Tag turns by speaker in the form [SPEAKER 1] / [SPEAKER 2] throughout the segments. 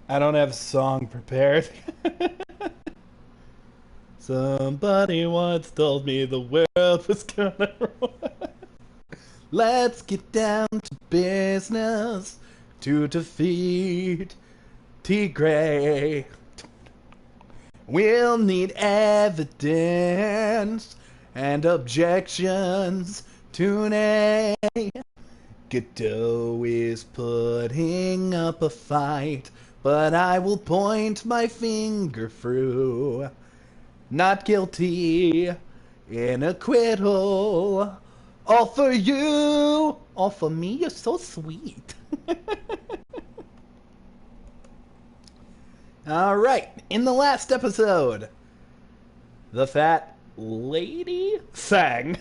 [SPEAKER 1] I don't have a song prepared. Somebody once told me the world was gonna roll. Let's get down to business to defeat Tigray. We'll need evidence and objections today. Godot is putting up a fight, but I will point my finger through. Not guilty, in acquittal. All for you, all for me, you're so sweet. Alright, in the last episode, the fat lady sang.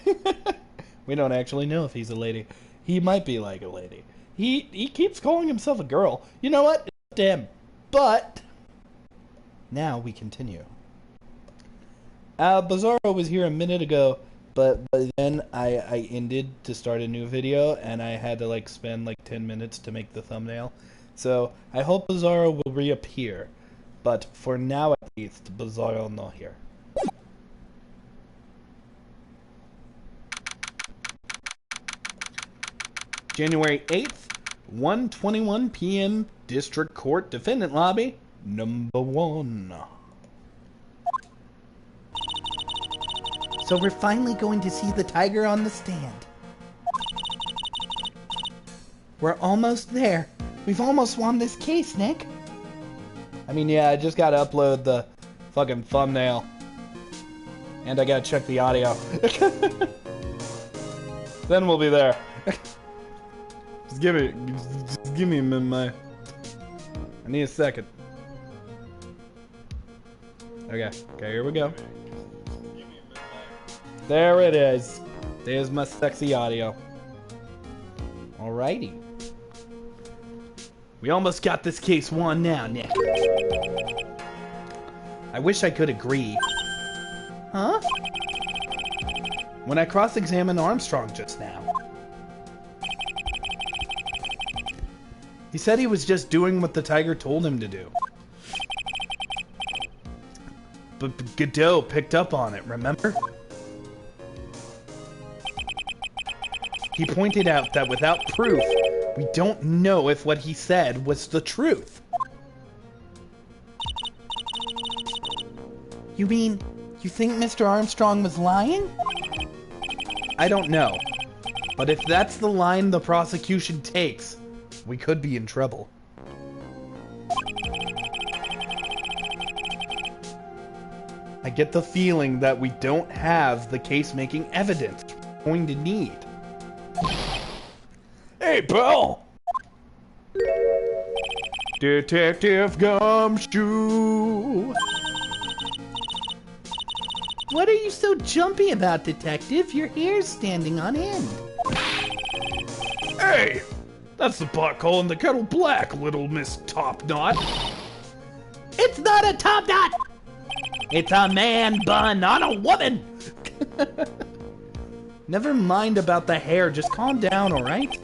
[SPEAKER 1] We don't actually know if he's a lady. He might be like a lady. He keeps calling himself a girl. You know what? Damn. But now we continue. Bizarro was here a minute ago, but then I ended to start a new video, and I had to like spend like 10 minutes to make the thumbnail. So I hope Bizarro will reappear. But for now at least, Bizarro not here. January 8th, 1:21 p.m. District Court Defendant Lobby, number 1. So we're finally going to see the tiger on the stand. We're almost there. We've almost won this case, Nick. I mean, yeah, I just gotta upload the fucking thumbnail. And I gotta check the audio. Then we'll be there. Just give me my... I need a second. Okay, here we go. There it is. There's my sexy audio. Alrighty. We almost got this case won now, Nick. I wish I could agree. Huh? When I cross-examined Armstrong just now, he said he was just doing what the tiger told him to do. But Godot picked up on it, remember? He pointed out that without proof, we don't know if what he said was the truth. You mean, you think Mr. Armstrong was lying? I don't know. But if that's the line the prosecution takes, we could be in trouble. I get the feeling that we don't have the case-making evidence we're going to need. Hey, pal! Detective Gumshoe! What are you so jumpy about, Detective? Your hair's standing on end. Hey! That's the pot calling the kettle black, little Miss Top Knot. It's not a top knot! It's a man bun on a woman! Never mind about the hair, just calm down, alright?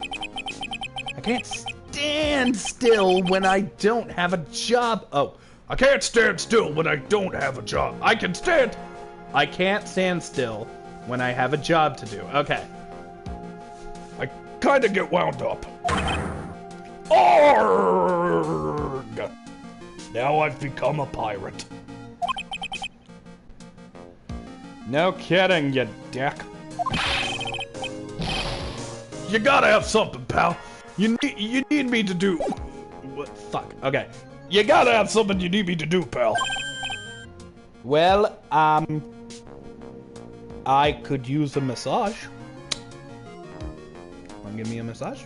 [SPEAKER 1] I can't stand still when I don't have a job. Oh, I can't stand still when I don't have a job. I can't stand still when I have a job to do. Okay. I kinda get wound up. Arrgh! Now I've become a pirate. No kidding, you dick. You gotta have something, pal. You need me to do... What? Fuck. Okay. You gotta have something you need me to do, pal. Well, I could use a massage. Wanna give me a massage?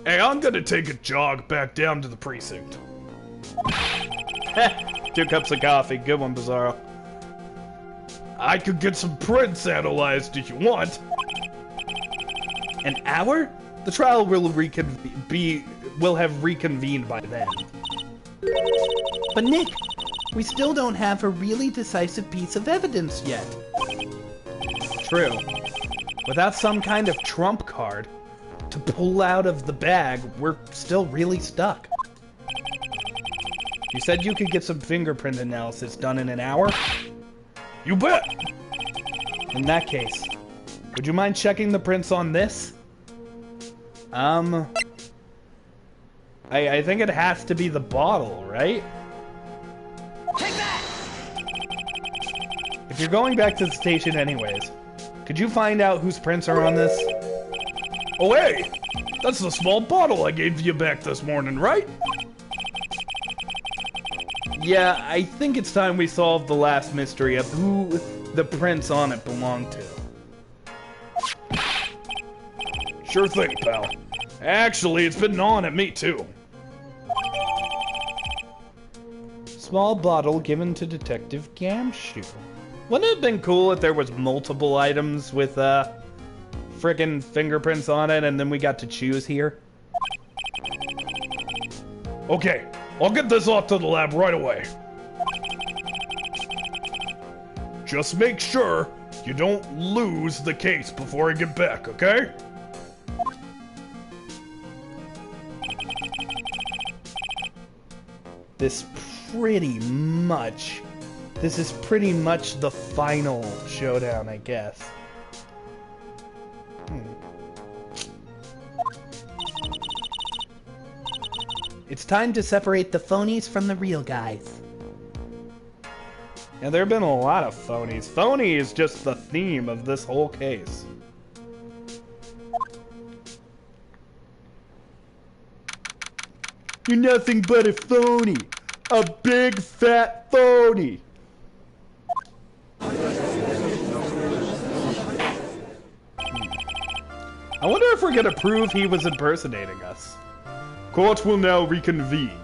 [SPEAKER 1] Hey, I'm gonna take a jog back down to the precinct. 2 cups of coffee. Good one, Bizarro. I could get some prints analyzed if you want. An hour? The trial will have reconvened by then. But Nick, we still don't have a really decisive piece of evidence yet. True. Without some kind of trump card, to pull out of the bag, we're still really stuck. You said you could get some fingerprint analysis done in an hour? You bet! In that case, would you mind checking the prints on this? I think it has to be the bottle, right?
[SPEAKER 2] Take that!
[SPEAKER 1] If you're going back to the station anyways, could you find out whose prints are on this? Oh hey! That's the small bottle I gave you back this morning, right? Yeah, I think it's time we solve the last mystery of who the prints on it belong to. Sure thing, pal. Actually, it's been gnawing at me too. Small bottle given to Detective Gamshoe. Wouldn't it have been cool if there was multiple items with frickin' fingerprints on it and then we got to choose here? Okay, I'll get this off to the lab right away. Just make sure you don't lose the case before I get back, okay? This is pretty much the final showdown, I guess. It's time to separate the phonies from the real guys. Yeah, there have been a lot of phonies. Phony is just the theme of this whole case. You're nothing but a phony. A big fat phony. I wonder if we're gonna prove he was impersonating us. Court will now reconvene.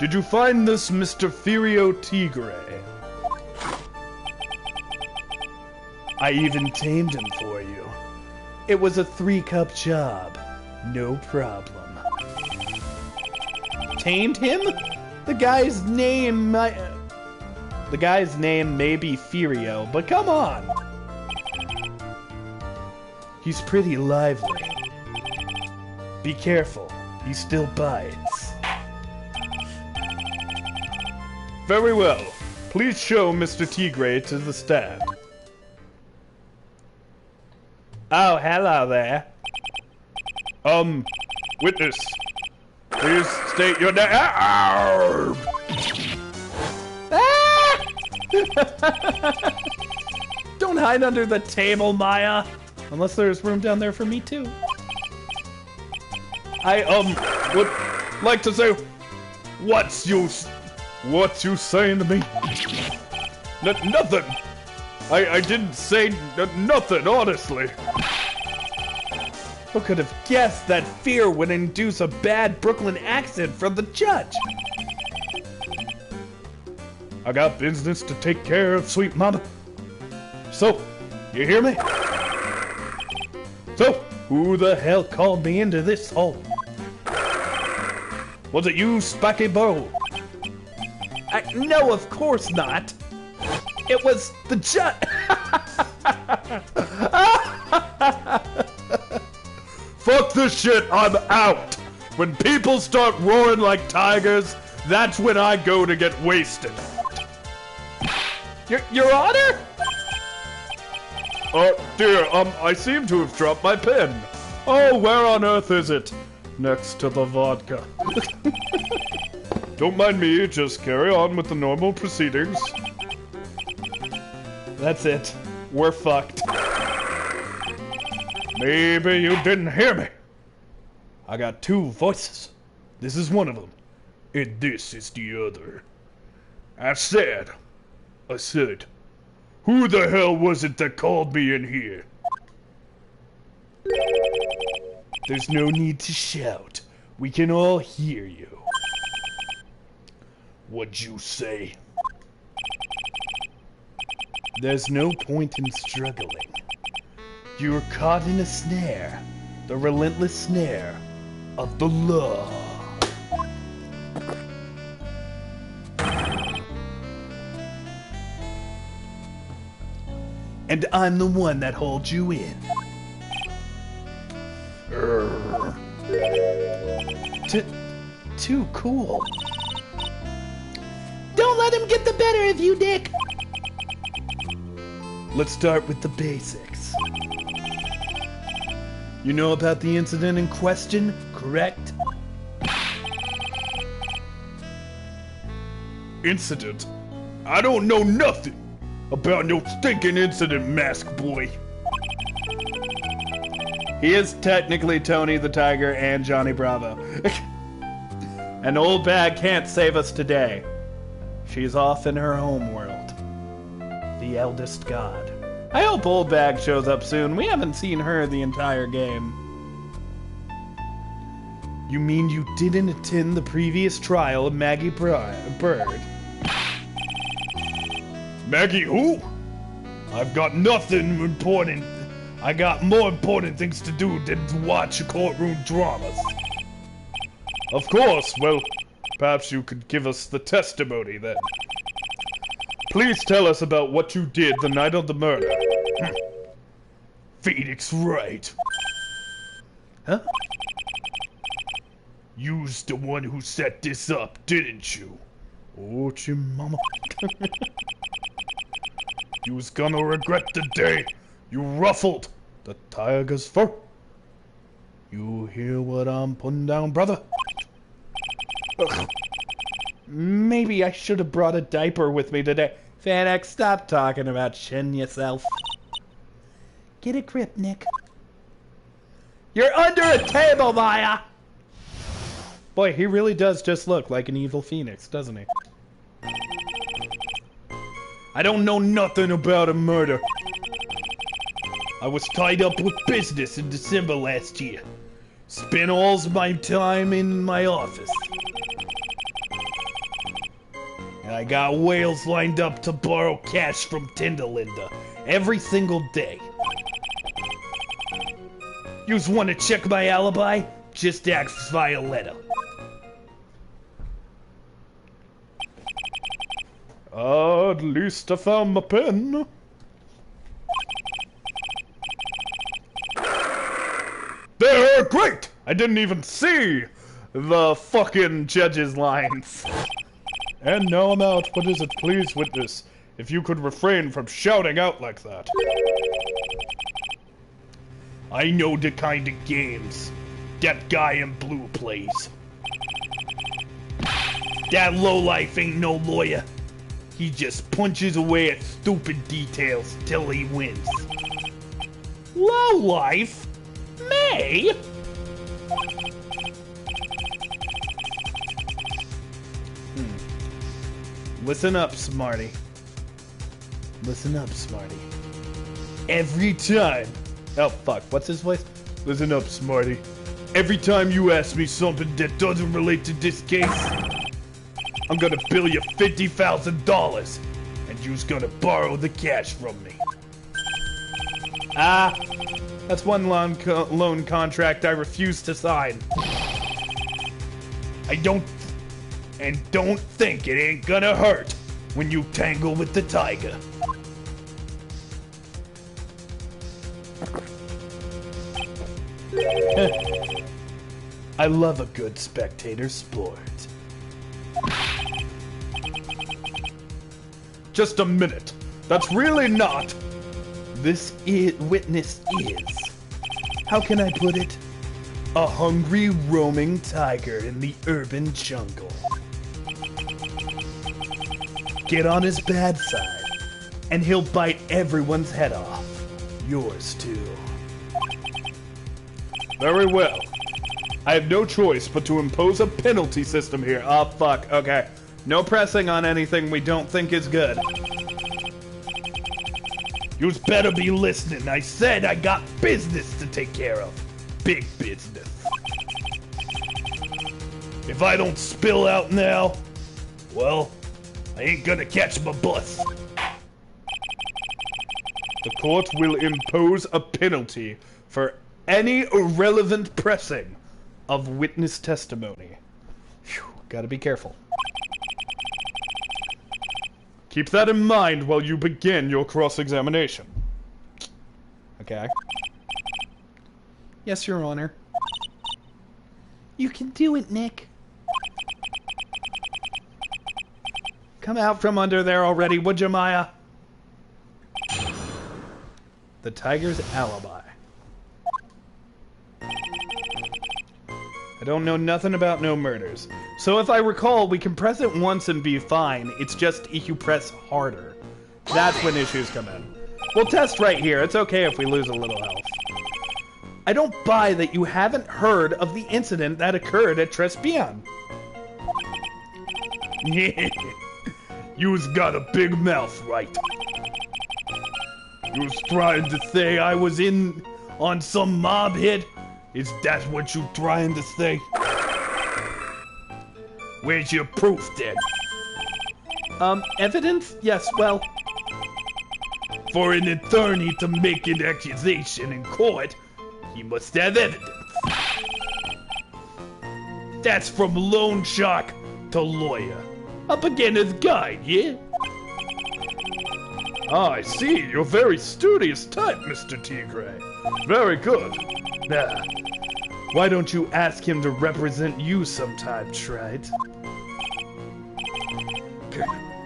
[SPEAKER 1] Did you find this Mr. Furio Tigre? I even tamed him for you. It was a 3-cup job. No problem. Tamed him? The guy's name may be Furio, but come on. He's pretty lively. Be careful, he still bites. Very well. Please show Mr. Tigre to the stand. Oh, hello there. Witness. Please state your name. Ah! Don't hide under the table, Maya. Unless there's room down there for me too. I would like to say, what you saying to me? Nothing. I didn't say nothing, honestly. Who could have guessed that fear would induce a bad Brooklyn accent from the judge? I got business to take care of, sweet mama. So, you hear me? So, who the hell called me into this hole? Was it you, Spiky Bow? No, of course not. It was the judge. Fuck this shit, I'm out. When people start roaring like tigers, that's when I go to get wasted. Your Honor? Oh, dear, I seem to have dropped my pen. Oh, where on earth is it? Next to the vodka. Don't mind me, just carry on with the normal proceedings. That's it. We're fucked. Maybe you didn't hear me. I got two voices. This is one of them, and this is the other. I said, who the hell was it that called me in here? There's no need to shout. We can all hear you. What'd you say? There's no point in struggling. You're caught in a snare. The relentless snare of the law. And I'm the one that holds you in. Too cool. Don't let him get the better of you, Dick. Let's start with the basics. You know about the incident in question, correct? Incident? I don't know nothing about no stinking incident, Mask Boy. He is technically Tony the Tiger and Johnny Bravo. An old bag can't save us today. She's off in her home world. The eldest god. I hope old bag shows up soon. We haven't seen her the entire game. You mean you didn't attend the previous trial of Maggie Bird? Maggie who? I've got nothing important. I got more important things to do than to watch courtroom dramas. Of course, well, perhaps you could give us the testimony then. Please tell us about what you did the night of the murder. Phoenix Wright. Huh? You's the one who set this up, didn't you? Oh, your mama. You was gonna regret the day you ruffled the tiger's fur. You hear what I'm putting down, brother? Ugh. Maybe I should have brought a diaper with me today. Fanax, stop talking about shitting yourself. Get a grip, Nick. You're under a table, Maya! Boy, he really does just look like an evil phoenix, doesn't he? I don't know nothing about a murder. I was tied up with business in December last year. Spent all my time in my office. And I got whales lined up to borrow cash from Tinderlinda every single day. Yous want to check my alibi? Just ask Violetta. At least I found my pen. They're great! I didn't even see the fucking judge's lines. And now I'm out. What is it, please, witness? If you could refrain from shouting out like that. I know the kind of games that guy in blue plays. That lowlife ain't no lawyer. He just punches away at stupid details till he wins. Lowlife? May? Listen up, Smarty. Listen up, Smarty. Every time... Oh, fuck. What's his voice? Listen up, Smarty. Every time you ask me something that doesn't relate to this case, I'm gonna bill you $50,000, and you's gonna borrow the cash from me. Ah, that's one loan contract I refuse to sign. I don't think it ain't gonna hurt when you tangle with the tiger. I love a good spectator sport. Just a minute. That's really not. This witness is. How can I put it? A hungry, roaming tiger in the urban jungle. Get on his bad side, and he'll bite everyone's head off. Yours too. Very well. I have no choice but to impose a penalty system here. Oh, fuck. Okay. No pressing on anything we don't think is good. You'd better be listening. I said I got business to take care of. Big business. If I don't spill out now, well, I ain't gonna catch my bus. The court will impose a penalty for any irrelevant pressing of witness testimony. Whew, gotta be careful. Keep that in mind while you begin your cross-examination. Okay. Yes, Your Honor. You can do it, Nick. Come out from under there already, would you, Maya? The tiger's alibi. I don't know nothing about no murders. So if I recall, we can press it once and be fine. It's just if you press harder. That's when issues come in. We'll test right here. It's okay if we lose a little health. I don't buy that you haven't heard of the incident that occurred at Trespian. You's got a big mouth, right? You was trying to say I was in on some mob hit? Is that what you trying to say? Where's your proof, then?
[SPEAKER 3] Evidence? Yes, well...
[SPEAKER 1] For an attorney to make an accusation in court, he must have evidence. That's from loan shark to lawyer. A beginner's guide, yeah? Ah, I see. You're a very studious type, Mr. Tigre. Very good. Now, why don't you ask him to represent you sometime, Trite?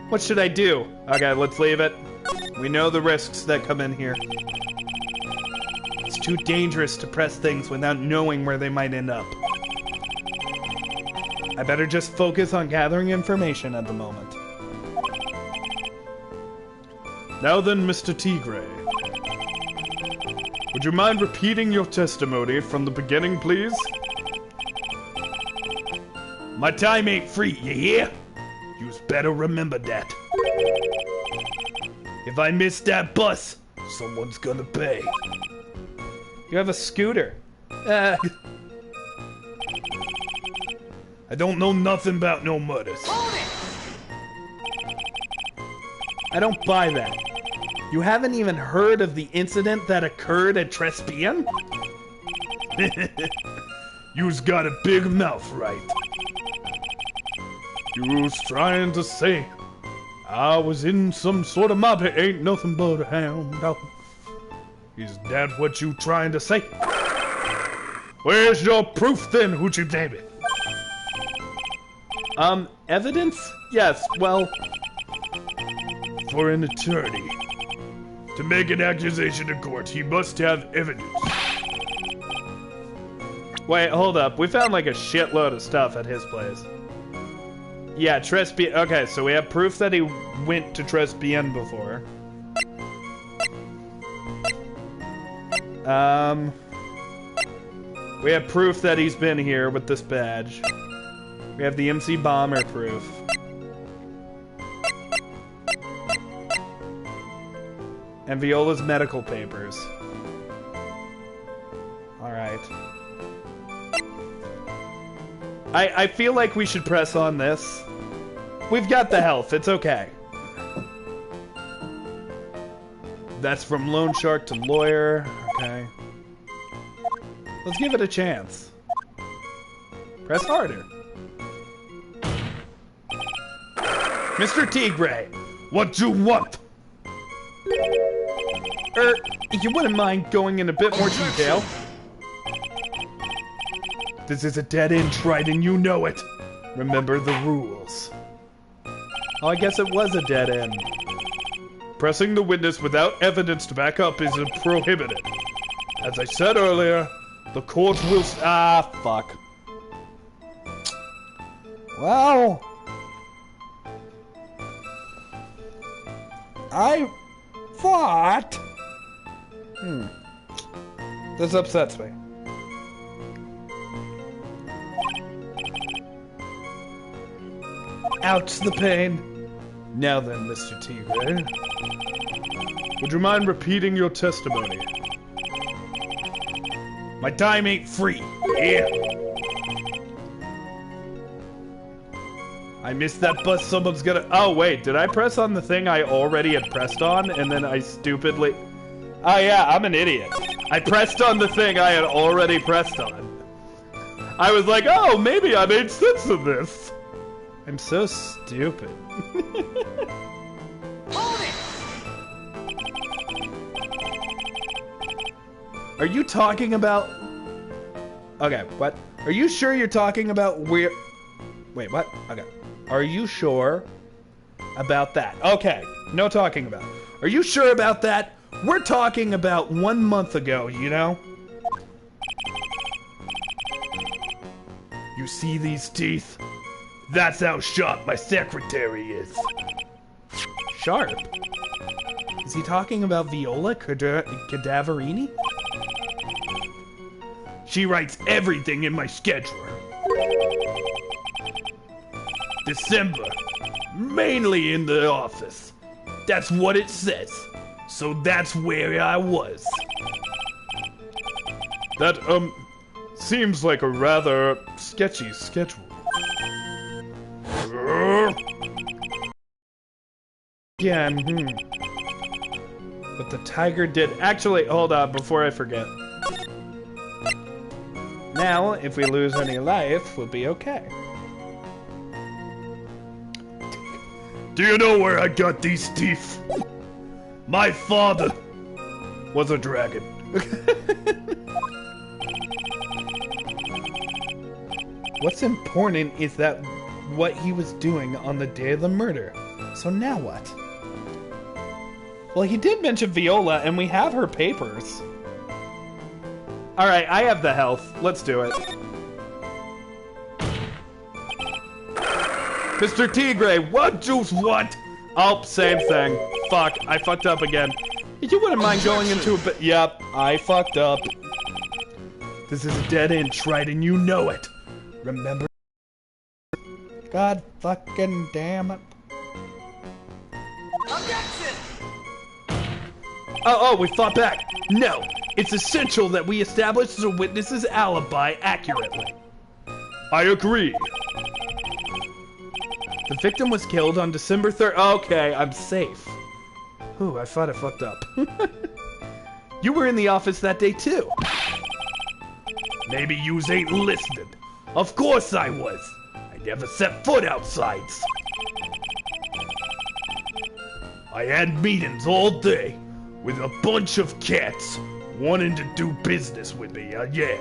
[SPEAKER 3] What should I do? Okay, let's leave it. We know the risks that come in here. It's too dangerous to press things without knowing where they might end up. I better just focus on gathering information at the moment.
[SPEAKER 1] Now then, Mr. Tigre. Would you mind repeating your testimony from the beginning, please? My time ain't free, you hear? You's better remember that. If I miss that bus, someone's gonna pay.
[SPEAKER 3] You have a scooter.
[SPEAKER 1] I don't know nothing about no murders.
[SPEAKER 3] I don't buy that. You haven't even heard of the incident that occurred at Trespian?
[SPEAKER 1] You's got a big mouth, right? You's trying to say I was in some sort of mob. It ain't nothing but a hound dog. Is that what you trying to say? Where's your proof then, Hoochie Baby?
[SPEAKER 3] Evidence? Yes, well...
[SPEAKER 1] For an attorney to make an accusation in court, he must have evidence.
[SPEAKER 3] Wait, hold up. We found like a shitload of stuff at his place. Yeah, Trespian. Okay, so we have proof that he went to Trespian before. We have proof that he's been here with this badge. We have the MC Bomber proof. And Viola's medical papers. Alright. I feel like we should press on this. We've got the health, it's okay. That's from loan shark to lawyer. Okay. Let's give it a chance. Press harder.
[SPEAKER 1] Mr. Tigre, what you want?
[SPEAKER 3] You wouldn't mind going in a bit more detail?
[SPEAKER 1] This is a dead end, Trite, and you know it. Remember the rules.
[SPEAKER 3] Oh, I guess it was a dead end.
[SPEAKER 1] Pressing the witness without evidence to back up is prohibited. As I said earlier, the court will...
[SPEAKER 3] Ah, fuck. Well... I thought... This upsets me. Ouch, the pain.
[SPEAKER 1] Now then, Mr. Tigre. Would you mind repeating your testimony? My time ain't free. Yeah. I missed that bus. Someone's gonna...
[SPEAKER 3] Oh, wait. Did I press on the thing I already had pressed on, and then I stupidly... Oh, yeah, I'm an idiot. I pressed on the thing I had already pressed on. I was like, oh, maybe I made sense of this. I'm so stupid. Are you talking about
[SPEAKER 1] Okay, what? Are you sure you're talking about where... Wait, what? Okay. Are you sure about that? Okay, no talking about. Are you sure about that? We're talking about 1 month ago, you know? You see these teeth? That's how sharp my secretary is. Sharp? Is he talking about Viola Cadaverini? She writes everything in my scheduler. December. Mainly in the office. That's what it says. So that's where I was. That, seems like a rather sketchy schedule. Again, But the tiger did... Actually, hold on, before I forget. Now, if we lose any life, we'll be okay. Do you know where I got these teeth? My father was a dragon. What's important is that what he was doing on the day of the murder. So now what? Well, he did mention Viola, and we have her papers. Alright, I have the health. Let's do it. Mr. Tigre, what juice what? Oh, same thing. Fuck, I fucked up again. You wouldn't mind going into a bit... Yep, I fucked up. This is a dead end, Wright, and you know it. Remember? God fucking damn it.
[SPEAKER 2] Objection!
[SPEAKER 1] Oh, we fought back. No, it's essential that we establish the witness's alibi accurately. I agree. The victim was killed on December 3rd. Okay, I'm safe. Ooh, I thought I fucked up. You were in the office that day too. Maybe yous ain't listening. Of course I was. I never set foot outside. I had meetings all day with a bunch of cats wanting to do business with me, yeah.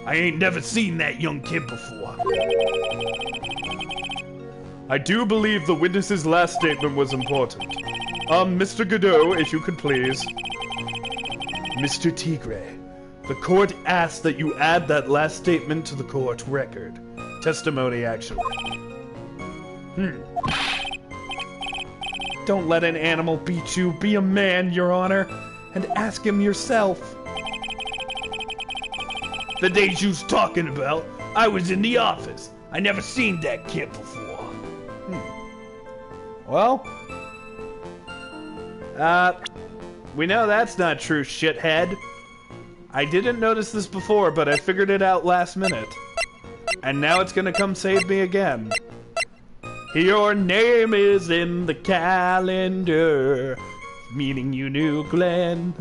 [SPEAKER 1] I ain't never seen that young kid before. I do believe the witness's last statement was important. Mr. Godot, if you could please. Mr. Tigre, the court asks that you add that last statement to the court record. Testimony, actually. Don't let an animal beat you. Be a man, Your Honor, and ask him yourself. The days you's talking about, I was in the office. I never seen that kid before. Well, we know that's not true, shithead. I didn't notice this before, but I figured it out last minute. And now it's gonna come save me again. Your name is in the calendar, meaning you knew Glenn.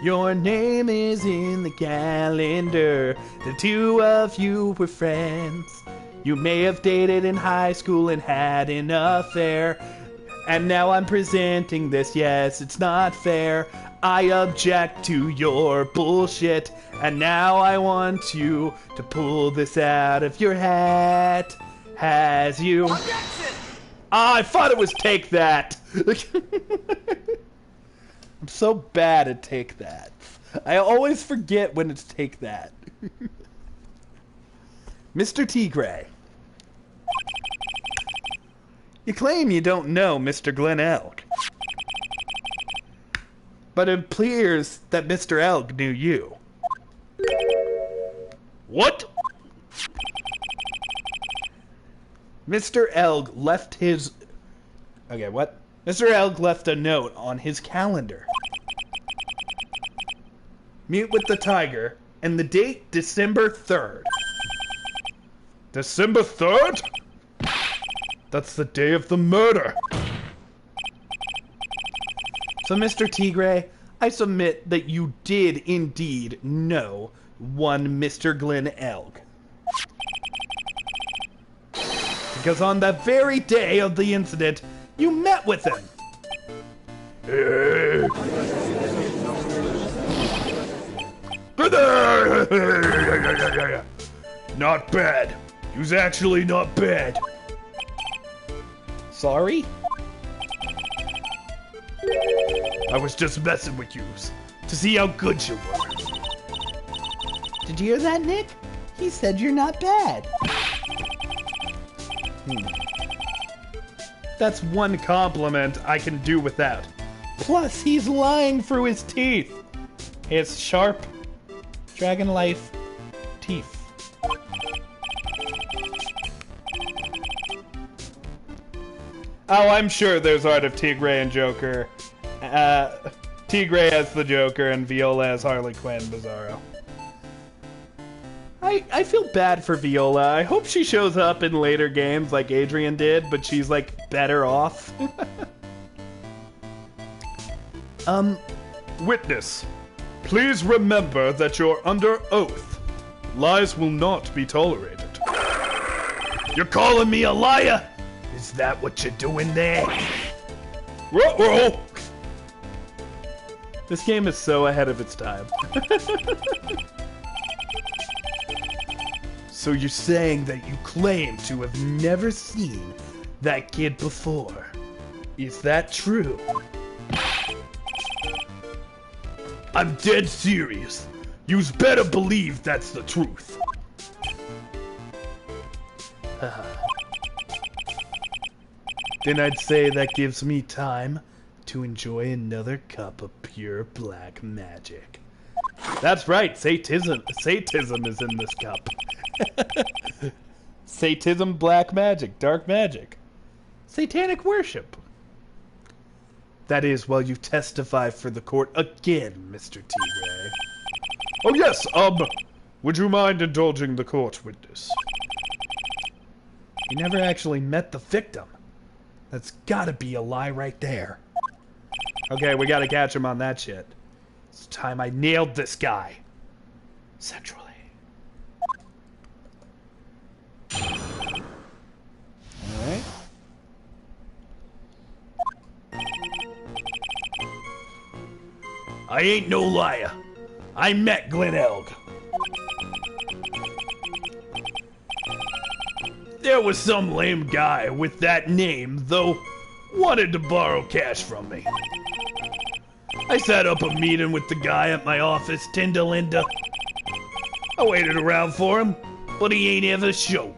[SPEAKER 1] Your name is in the calendar. The two of you were friends. You may have dated in high school and had an affair. And now I'm presenting this, yes, it's not fair. I object to your bullshit. And now I want you to pull this out of your hat. Has you...
[SPEAKER 2] Objection!
[SPEAKER 1] I thought it was take that. I'm so bad at take that. I always forget when it's take that. Mr. Tigre. You claim you don't know Mr. Glenn Elk. But it appears that Mr. Elk knew you. What? Mr. Elk left his... Okay, what? Mr. Elk left a note on his calendar. Mute with the tiger, and the date, December 3rd. December 3rd? That's the day of the murder. So, Mr. Tigre, I submit that you did indeed know one Mr. Glenn Elk. Because on that very day of the incident, you met with him. Not bad. You's actually not bad.
[SPEAKER 3] Sorry?
[SPEAKER 1] I was just messing with yous to see how good you were.
[SPEAKER 4] Did you hear that, Nick? He said you're not bad.
[SPEAKER 3] That's one compliment I can do without. Plus, he's lying through his teeth. His sharp, dragon life teeth. Oh, I'm sure there's art of Tigray and Joker. Tigray as the Joker and Viola as Harley Quinn, Bizarro. I feel bad for Viola. I hope she shows up in later games like Adrian did, but she's like better off.
[SPEAKER 1] Witness, please remember that you're under oath. Lies will not be tolerated. You're calling me a liar? Is that what you're doing there? Ruh-roh!
[SPEAKER 3] This game is so ahead of its time.
[SPEAKER 1] So you're saying that you claim to have never seen that kid before. Is that true? I'm dead serious. You's better believe that's the truth.
[SPEAKER 3] Then I'd say that gives me time to enjoy another cup of pure black magic. That's right, Satanism is in this cup. Satanism, black magic, dark magic. Satanic worship. That is, while you testify for the court again, Mr. Tigray.
[SPEAKER 1] Oh yes, would you mind indulging the court witness?
[SPEAKER 3] You never actually met the victim. That's gotta be a lie right there. Okay, we gotta catch him on that shit. It's time I nailed this guy. Sexually. Alright.
[SPEAKER 1] I ain't no liar. I met Glen Elg. There was some lame guy with that name, though, wanted to borrow cash from me. I set up a meeting with the guy at my office, Tindalinda. I waited around for him, but he ain't ever showed.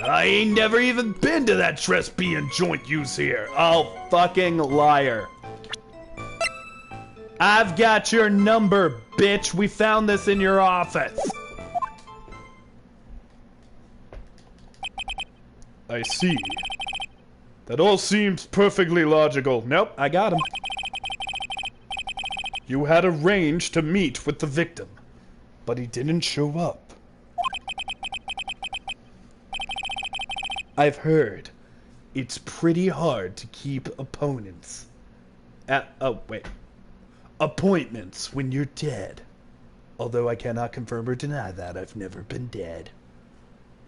[SPEAKER 1] I ain't never even been to that Trespian joint use here.
[SPEAKER 3] Oh, fucking liar. I've got your number, bitch. We found this in your office.
[SPEAKER 1] I see. That all seems perfectly logical.
[SPEAKER 3] Nope, I got him.
[SPEAKER 1] You had arranged to meet with the victim, but he didn't show up.
[SPEAKER 3] I've heard it's pretty hard to keep opponents appointments when you're dead. Although I cannot confirm or deny that. I've never been dead.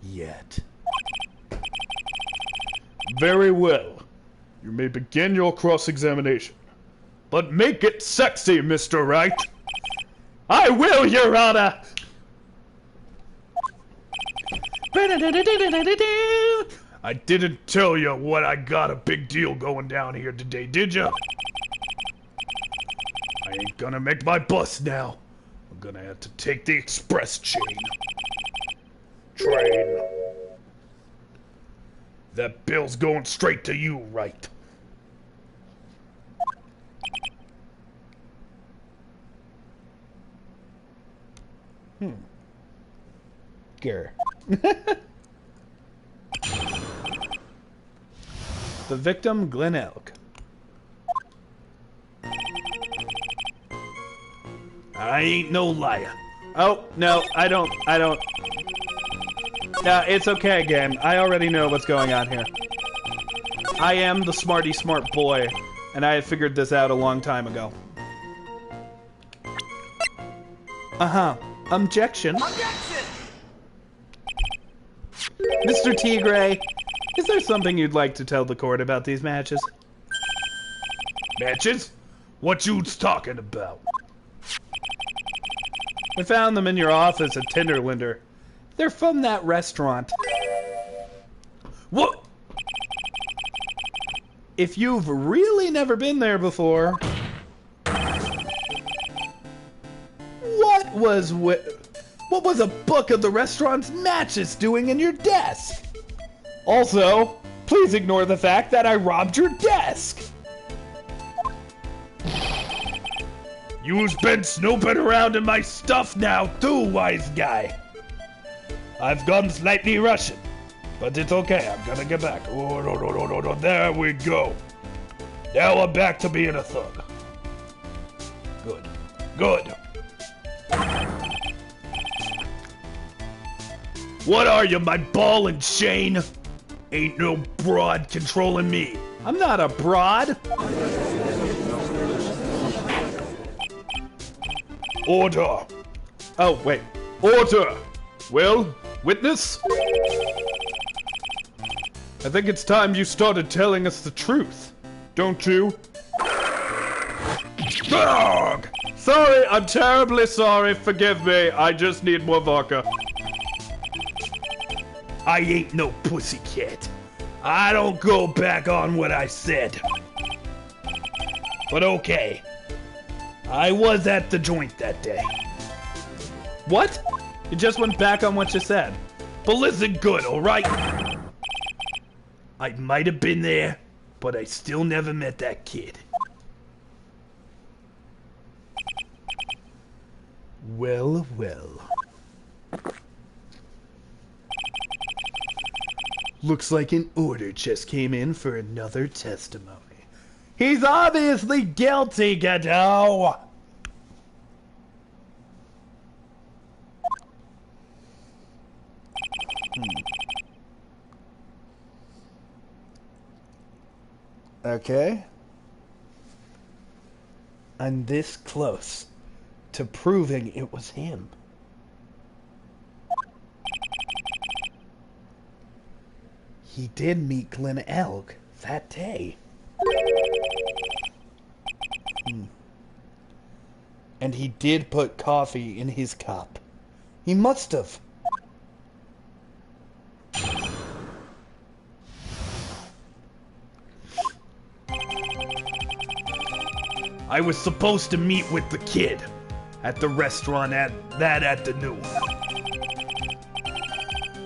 [SPEAKER 3] Yet.
[SPEAKER 1] Very well. You may begin your cross-examination. But make it sexy, Mr. Wright.
[SPEAKER 3] I will, Your Honor!
[SPEAKER 1] I didn't tell you what I got a big deal going down here today, did ya? I ain't gonna make my bus now. I'm gonna have to take the express train. That bill's going straight to you, Wright.
[SPEAKER 3] Grr. The victim, Glen Elg.
[SPEAKER 1] I ain't no liar.
[SPEAKER 3] Oh, no, I don't. No, it's okay, game. I already know what's going on here. I am the smarty smart boy, and I have figured this out a long time ago. Objection.
[SPEAKER 2] Objection!
[SPEAKER 3] Mr. Tigray, is there something you'd like to tell the court about these matches?
[SPEAKER 1] Matches? What you's talking about?
[SPEAKER 3] We found them in your office at Tinderlinder. They're from that restaurant.
[SPEAKER 1] What?
[SPEAKER 3] If you've really never been there before... What was a book of the restaurant's matches doing in your desk? Also, please ignore the fact that I robbed your desk.
[SPEAKER 1] You've been snooping around in my stuff now too, wise guy. I've gone slightly Russian, but it's okay. I'm gonna get back. Oh, no. There we go. Now I'm back to being a thug. Good. What are you, my ball and chain? Ain't no broad controlling me.
[SPEAKER 3] I'm not a broad.
[SPEAKER 1] Order.
[SPEAKER 3] Oh, wait.
[SPEAKER 1] Order.
[SPEAKER 3] Well, witness? I think it's time you started telling us the truth. Don't you?
[SPEAKER 1] Dog.
[SPEAKER 3] Sorry, I'm terribly sorry. Forgive me. I just need more vodka.
[SPEAKER 1] I ain't no pussycat. I don't go back on what I said. But okay. I was at the joint that day.
[SPEAKER 3] What? You just went back on what you said.
[SPEAKER 1] But listen good, alright? I might have been there, but I still never met that kid. Well. Looks like an order just came in for another testimony. He's obviously guilty, Godot! Okay. I'm this close to proving it was him. He did meet Glen Elg that day. And he did put coffee in his cup. He must have. I was supposed to meet with the kid at the restaurant at that afternoon.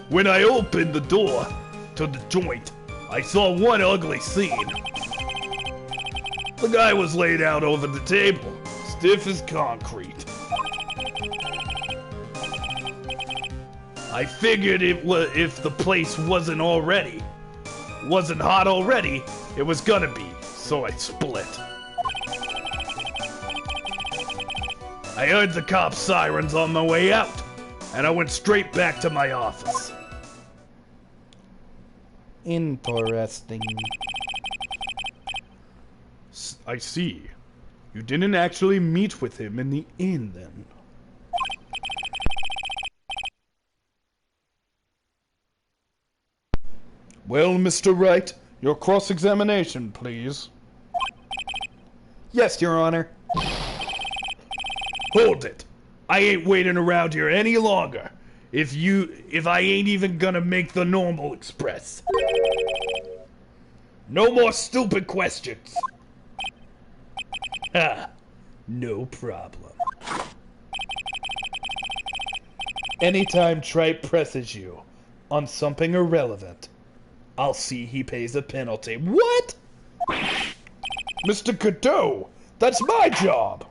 [SPEAKER 1] When I opened the door to the joint, I saw one ugly scene. The guy was laid out over the table, stiff as concrete. I figured if the place wasn't hot already, it was gonna be, so I split. I heard the cops' sirens on my way out, and I went straight back to my office. Interesting.
[SPEAKER 3] I see. You didn't actually meet with him in the inn, then. Well, Mr. Wright, your cross-examination, please.
[SPEAKER 1] Yes, Your Honor. Hold it. I ain't waiting around here any longer. If I ain't even gonna make the normal express. No more stupid questions. Ha. No problem. Anytime Tripe presses you on something irrelevant, I'll see he pays a penalty. What? Mr. Godot, that's my job.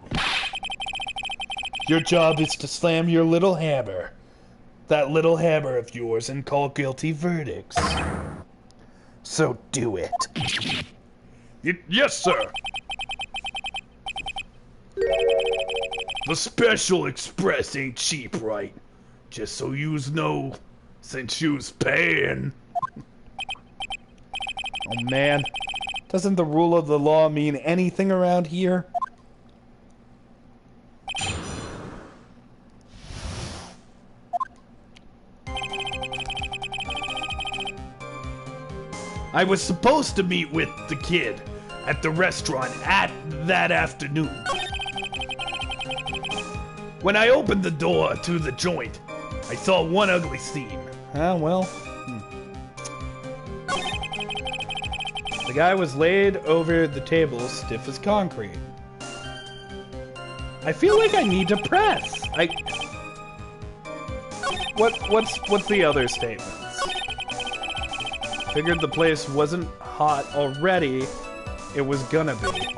[SPEAKER 1] Your job is to slam your little hammer, that little hammer of yours, and call guilty verdicts. So do it. Yes, sir. The Special Express ain't cheap, right? Just so yous know, since yous paying.
[SPEAKER 3] Oh man, doesn't the rule of the law mean anything around here?
[SPEAKER 1] I was supposed to meet with the kid at the restaurant at that afternoon. When I opened the door to the joint, I saw one ugly scene.
[SPEAKER 3] Well. The guy was laid over the table, stiff as concrete. I feel like I need to press. What's the other statements? Figured the place wasn't hot already. It was gonna be.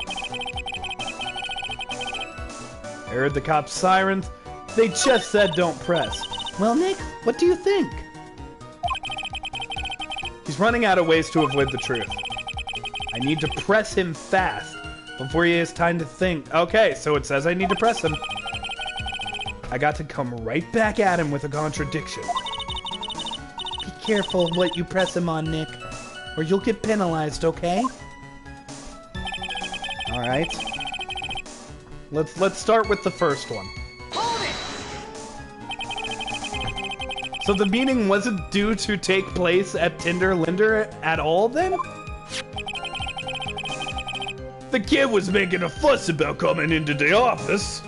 [SPEAKER 3] I heard the cops' sirens. They just said don't press.
[SPEAKER 4] Well, Nick, what do you think?
[SPEAKER 3] He's running out of ways to avoid the truth. I need to press him fast before he has time to think. Okay, so it says I need to press him. I got to come right back at him with a contradiction.
[SPEAKER 4] Be careful what you press him on, Nick, or you'll get penalized, okay?
[SPEAKER 3] Alright. Let's start with the first one.
[SPEAKER 2] Hold it!
[SPEAKER 3] So the meeting wasn't due to take place at Tinder Linder at all then?
[SPEAKER 1] The kid was making a fuss about coming into the office.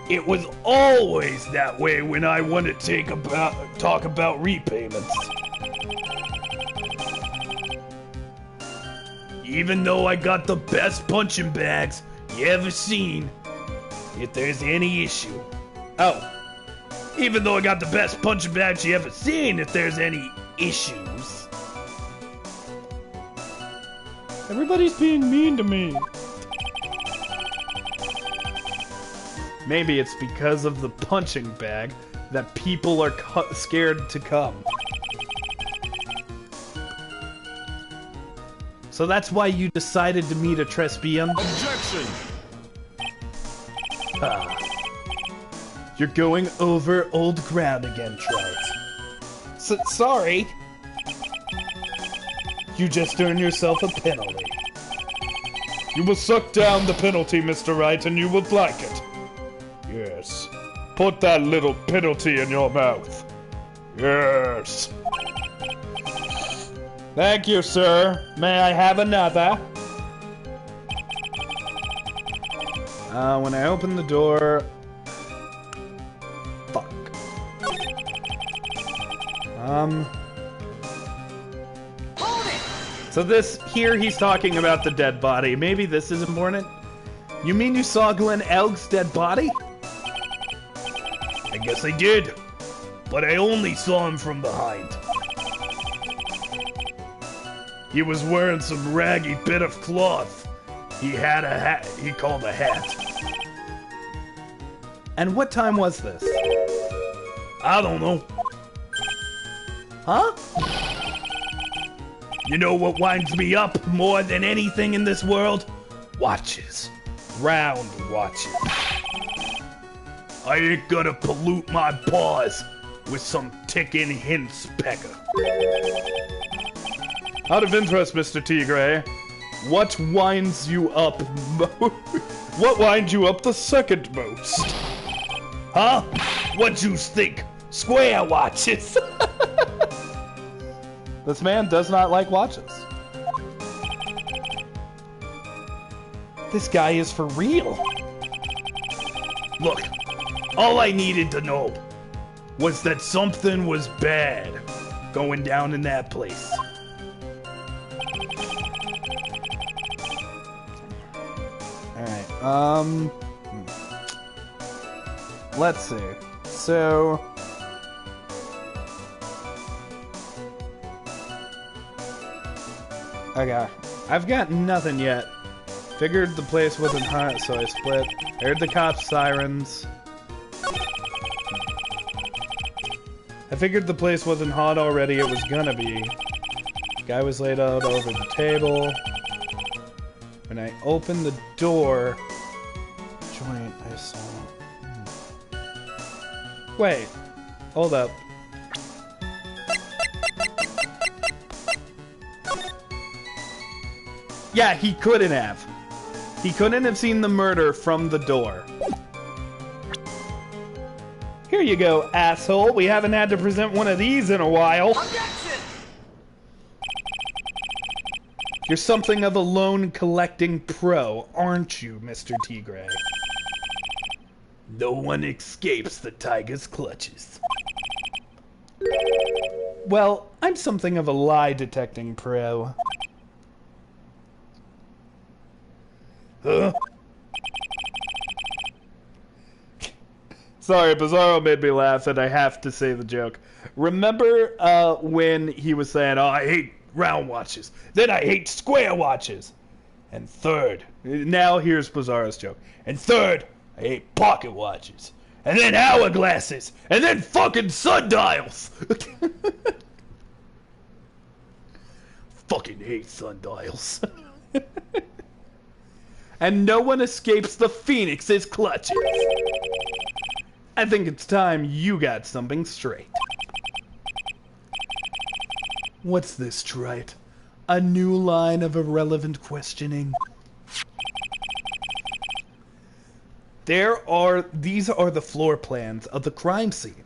[SPEAKER 1] It was always that way when I want to talk about repayments. Even though I got the best punching bags you ever seen, if there's any issue. Oh, even though I got the best punching bags you ever seen, if there's any issues.
[SPEAKER 3] Everybody's being mean to me. Maybe it's because of the punching bag that people are scared to come. So that's why you decided to meet a Trespian?
[SPEAKER 5] Objection!
[SPEAKER 3] You're going over old ground again, Trout. Sorry. You just earned yourself a penalty.
[SPEAKER 1] You will suck down the penalty, Mr. Wright, and you will like it. Yes. Put that little penalty in your mouth. Yes.
[SPEAKER 3] Thank you, sir. May I have another? When I open the door... Fuck.
[SPEAKER 2] Hold it!
[SPEAKER 3] So this, here he's talking about the dead body. Maybe this is important? You mean you saw Glenn Elg's dead body?
[SPEAKER 1] I guess I did. But I only saw him from behind. He was wearing some raggy bit of cloth. He had a hat he called a hat.
[SPEAKER 3] And what time was this?
[SPEAKER 1] I don't know.
[SPEAKER 3] Huh?
[SPEAKER 1] You know what winds me up more than anything in this world? Watches. Round watches. I ain't gonna pollute my paws with some ticking hints pecker.
[SPEAKER 3] Out of interest, Mr. Tigre, what winds you up what winds you up the second most?
[SPEAKER 1] Huh? What you think? Square watches.
[SPEAKER 3] This man does not like watches. This guy is for real.
[SPEAKER 1] Look, all I needed to know was that something was bad going down in that place.
[SPEAKER 3] Alright, let's see. So... Okay, I've got nothing yet. Figured the place wasn't hot, so I split. Heard the cops' sirens. I figured the place wasn't hot already, it was gonna be. Guy was laid out over the table. When I opened the door... Joint, I saw... Wait. Hold up. Yeah, he couldn't have. He couldn't have seen the murder from the door. Here you go, asshole. We haven't had to present one of these in a while.
[SPEAKER 2] Objection!
[SPEAKER 1] You're something of a loan-collecting pro, aren't you, Mr. Tigray? No one escapes the tiger's clutches. Well, I'm something of a lie-detecting pro. Huh? Sorry, Bizarro made me laugh, and I have to say the joke. Remember when he was saying, oh, I hate round watches, then I hate square watches, and third, now here's Bizarro's joke, and third, I hate pocket watches, and then hourglasses, and then fucking sundials! Fucking hate sundials. And no one escapes the Phoenix's clutches. I think it's time you got something straight. What's this, Wright? A new line of irrelevant questioning? These are the floor plans of the crime scene.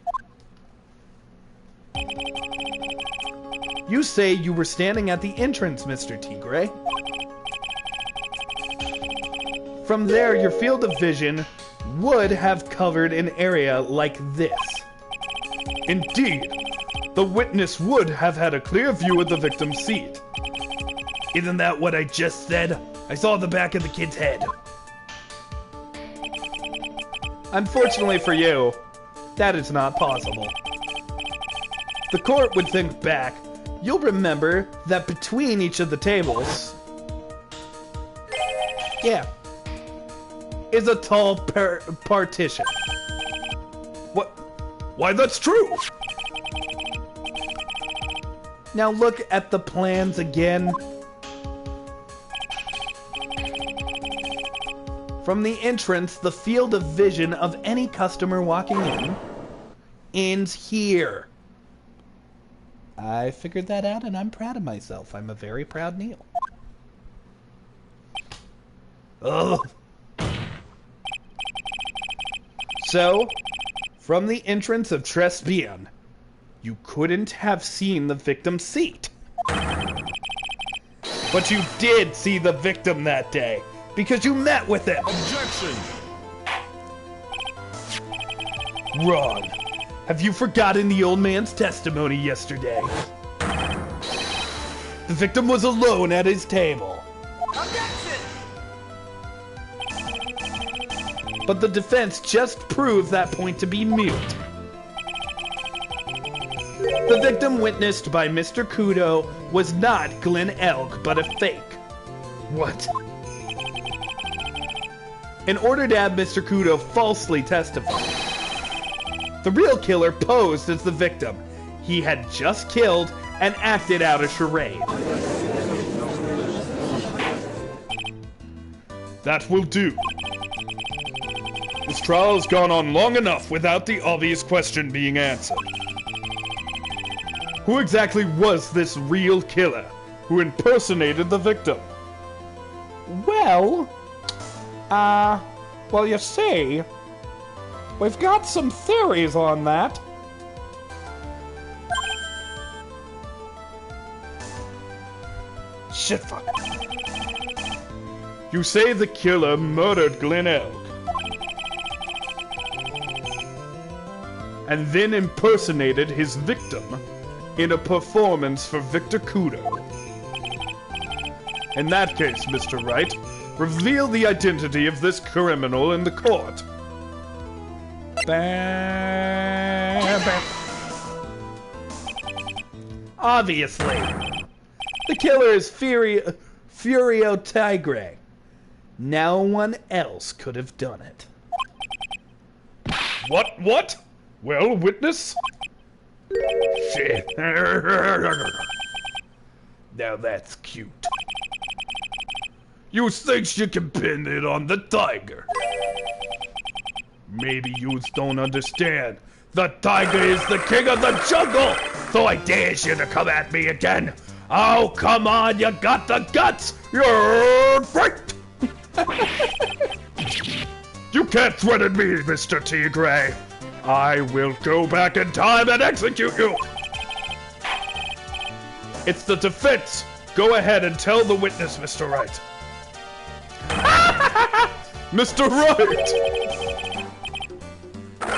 [SPEAKER 1] You say you were standing at the entrance, Mr. Tigray. From there, your field of vision would have covered an area like this. Indeed, the witness would have had a clear view of the victim's seat. Isn't that what I just said? I saw the back of the kid's head. Unfortunately for you, that is not possible. The court would think back. You'll remember that between each of the tables, is a tall partition. What? Why, that's true! Now look at the plans again. From the entrance, the field of vision of any customer walking in ends here. I figured that out, and I'm proud of myself. I'm a very proud Kneale. Ugh. So, from the entrance of Tribulations, you couldn't have seen the victim's seat. But you did see the victim that day, because you met with him.
[SPEAKER 5] Objection!
[SPEAKER 1] Wrong. Have you forgotten the old man's testimony yesterday? The victim was alone at his table.
[SPEAKER 2] Objection!
[SPEAKER 1] But the defense just proved that point to be moot. The victim witnessed by Mr. Kudo was not Glen Elk, but a fake. What? In order to have Mr. Kudo falsely testify, the real killer posed as the victim. He had just killed and acted out a charade. That will do. This trial has gone on long enough without the obvious question being answered. Who exactly was this real killer who impersonated the victim? Well, you see, we've got some theories on that. Shit, fuck. You say the killer murdered Glen Elk and then impersonated his victim in a performance for Victor Kudo. In that case, Mr. Wright, reveal the identity of this criminal in the court. Obviously, the killer is Furio Tigray. No one else could have done it. What? Well, witness? Shit. Now that's cute. You think you can pin it on the tiger? Maybe you don't understand. The tiger is the king of the jungle, so I dare you to come at me again. Oh, come on, you got the guts. You're right. You can't threaten me, Mr. Tigray. I will go back in time and execute you. It's the defense Go ahead and tell the witness, Mr. Wright. Mr. Wright!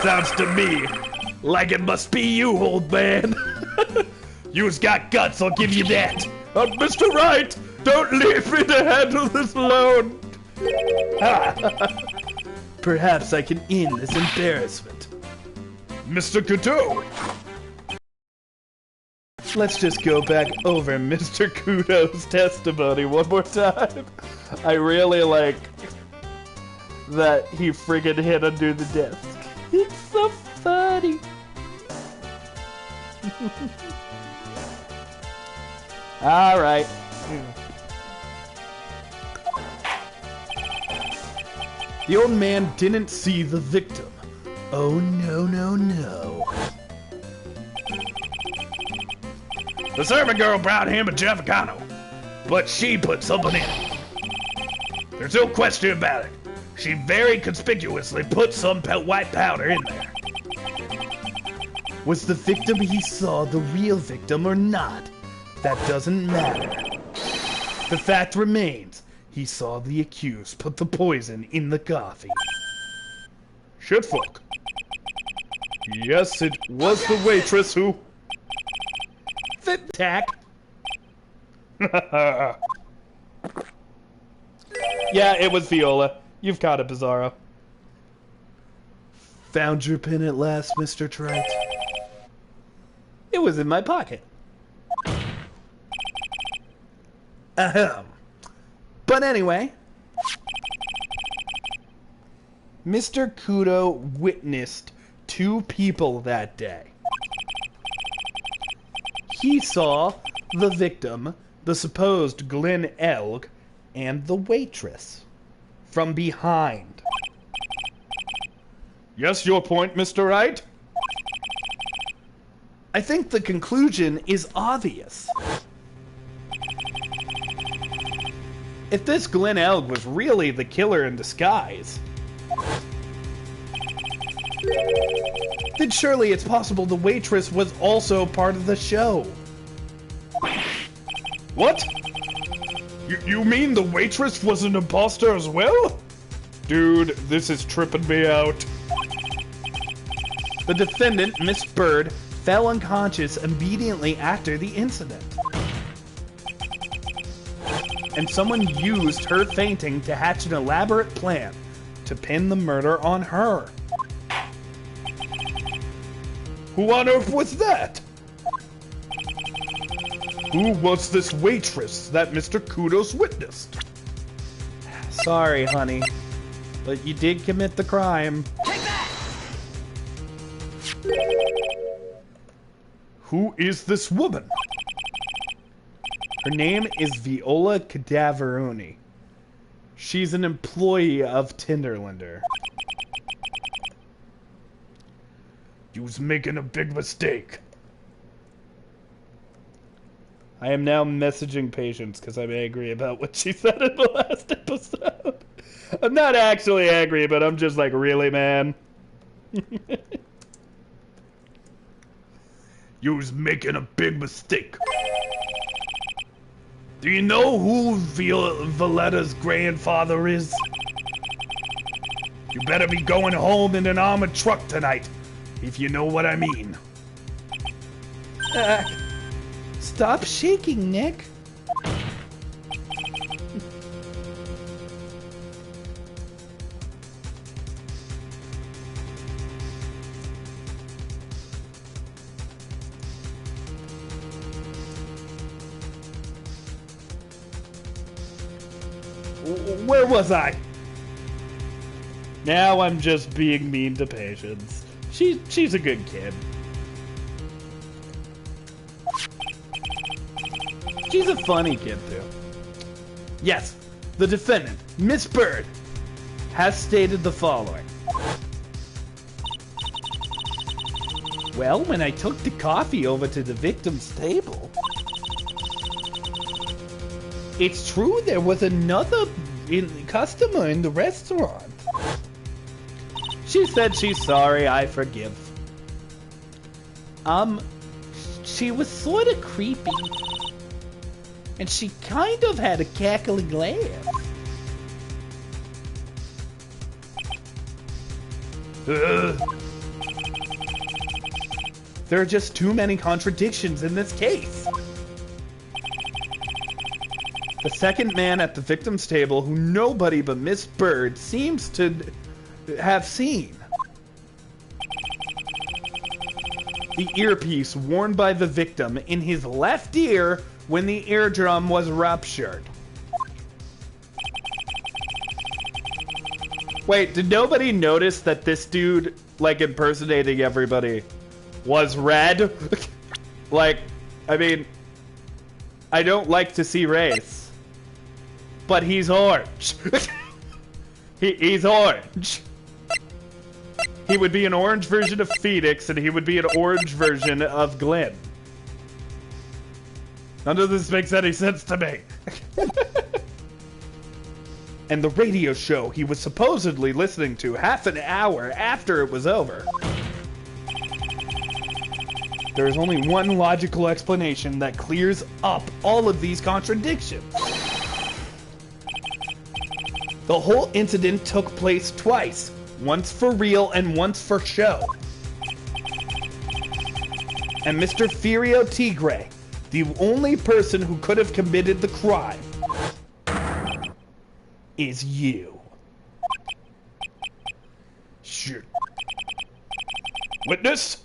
[SPEAKER 1] Sounds to me like it must be you, old man. You's got guts, I'll give you that. Mr. Wright, don't leave me to handle this alone.
[SPEAKER 4] Perhaps I can end this embarrassment.
[SPEAKER 1] Mr. Kudo.
[SPEAKER 3] Let's just go back over Mr. Kudo's testimony one more time. I really like that he friggin' hid under the desk. It's so funny. Alright.
[SPEAKER 4] The old man didn't see the victim. Oh no, no, no.
[SPEAKER 1] The servant girl brought him a Javicano, but she put something in. There's no question about it. She very conspicuously put some white powder in there.
[SPEAKER 4] Was the victim he saw the real victim or not? That doesn't matter. The fact remains, he saw the accused put the poison in the coffee.
[SPEAKER 1] Shitfuck. Yes, it was the waitress who...
[SPEAKER 4] Tack.
[SPEAKER 3] Yeah, it was Viola. You've caught it, Bizarro.
[SPEAKER 4] Found your pin at last, Mr. Trite?
[SPEAKER 3] It was in my pocket.
[SPEAKER 4] Ahem. But anyway, Mr. Kudo witnessed 2 people that day. He saw the victim, the supposed Glen Elg, and the waitress from behind.
[SPEAKER 1] Yes, your point, Mr. Wright?
[SPEAKER 4] I think the conclusion is obvious. If this Glen Elg was really the killer in disguise, then surely it's possible the waitress was also part of the show.
[SPEAKER 1] What? You mean the waitress was an imposter as well? Dude, this is tripping me out.
[SPEAKER 4] The defendant, Miss Bird, fell unconscious immediately after the incident. And someone used her fainting to hatch an elaborate plan to pin the murder on her.
[SPEAKER 1] Who on earth was that? Who was this waitress that Mr. Kudos witnessed?
[SPEAKER 4] Sorry, honey, but you did commit the crime.
[SPEAKER 2] Take that!
[SPEAKER 1] Who is this woman?
[SPEAKER 4] Her name is Viola Cadaveroni. She's an employee of Tinderlander.
[SPEAKER 1] You was making a big mistake.
[SPEAKER 3] I am now messaging Patience because I'm angry about what she said in the last episode. I'm not actually angry, but I'm just like, really, man?
[SPEAKER 1] You was making a big mistake. Do you know who Violetta's grandfather is? You better be going home in an armored truck tonight, if you know what I mean.
[SPEAKER 4] Stop shaking, Nick.
[SPEAKER 3] Where was I? Now I'm just being mean to Patience. She's a good kid.
[SPEAKER 4] She's a funny kid, too. Yes, the defendant, Miss Bird, has stated the following. Well, when I took the coffee over to the victim's table, it's true there was another customer in the restaurant. She said she's sorry, I forgive. She was sort of creepy. And she kind of had a cackling laugh. There are just too many contradictions in this case. The second man at the victim's table, who nobody but Miss Bird seems to have seen. The earpiece worn by the victim in his left ear when the eardrum was ruptured. Wait, did nobody notice that this dude, like, impersonating everybody was red? Like, I mean, I don't like to see race, but he's orange. He's orange. He would be an orange version of Phoenix, and he would be an orange version of Glenn. None of this makes any sense to me. And the radio show he was supposedly listening to half an hour after it was over. There is only one logical explanation that clears up all of these contradictions. The whole incident took place twice. Once for real and once for show. And Mr. Furio Tigre, the only person who could have committed the crime, is you.
[SPEAKER 1] Shit. Witness?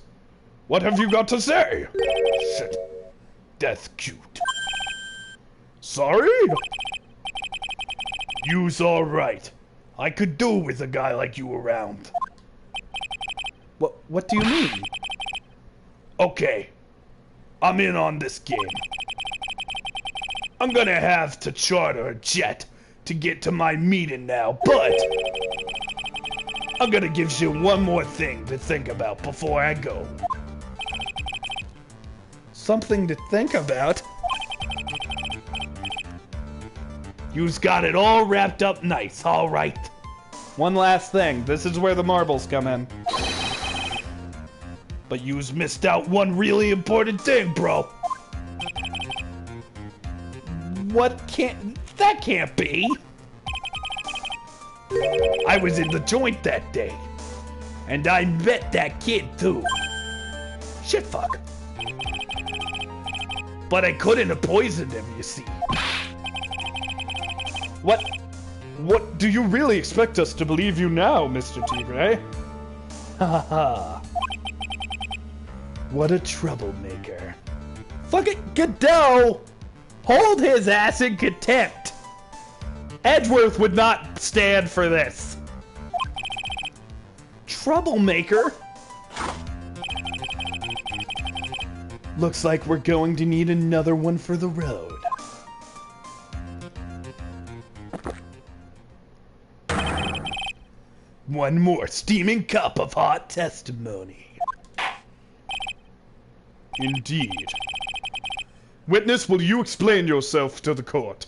[SPEAKER 1] What have you got to say? Shit. That's cute. Sorry? You's alright. I could do with a guy like you around.
[SPEAKER 4] What do you mean?
[SPEAKER 1] Okay. I'm in on this game. I'm gonna have to charter a jet to get to my meeting now, but I'm gonna give you one more thing to think about before I go.
[SPEAKER 4] Something to think about?
[SPEAKER 1] You's got it all wrapped up nice, alright?
[SPEAKER 3] One last thing. This is where the marbles come in.
[SPEAKER 1] But you's missed out one really important thing, bro. That can't be. I was in the joint that day. And I met that kid too. Shit fuck. But I couldn't have poisoned him, you see.
[SPEAKER 3] What do you really expect us to believe you now, Mr. Tigre?
[SPEAKER 4] Ha ha. What a troublemaker. Fuck it, Godot! Hold his ass in contempt!
[SPEAKER 3] Edgeworth would not stand for this.
[SPEAKER 4] Troublemaker? Looks like we're going to need another one for the road.
[SPEAKER 1] One more steaming cup of hot testimony.
[SPEAKER 3] Indeed. Witness, will you explain yourself to the court?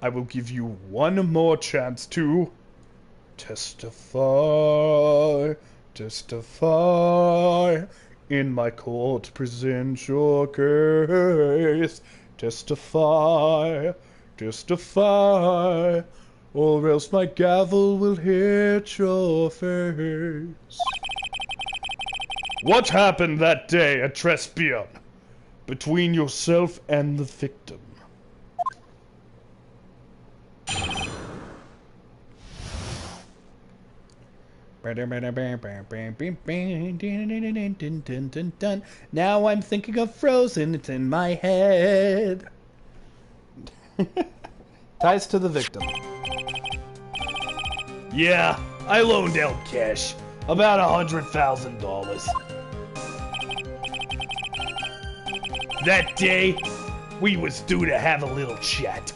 [SPEAKER 3] I will give you one more chance to testify. Testify. In my court, present your case. Testify. Testify. Or else my gavel will hit your face. What happened that day at Trespion between yourself and the victim?
[SPEAKER 4] Now I'm thinking of Frozen, it's in my head.
[SPEAKER 3] Ties to the victim.
[SPEAKER 1] Yeah, I loaned out cash. About $100,000. That day, we was due to have a little chat.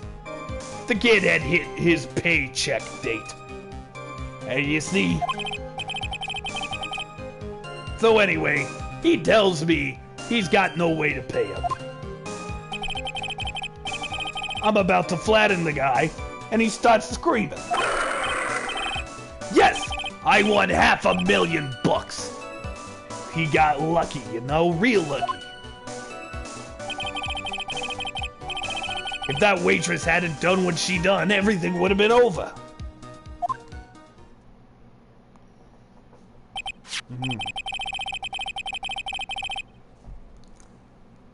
[SPEAKER 1] The kid had hit his paycheck date. And you see... So anyway, he tells me he's got no way to pay up. I'm about to flatten the guy, and he starts screaming. Yes! I won $500,000. He got lucky, you know, real lucky. If that waitress hadn't done what she done, everything would have been over.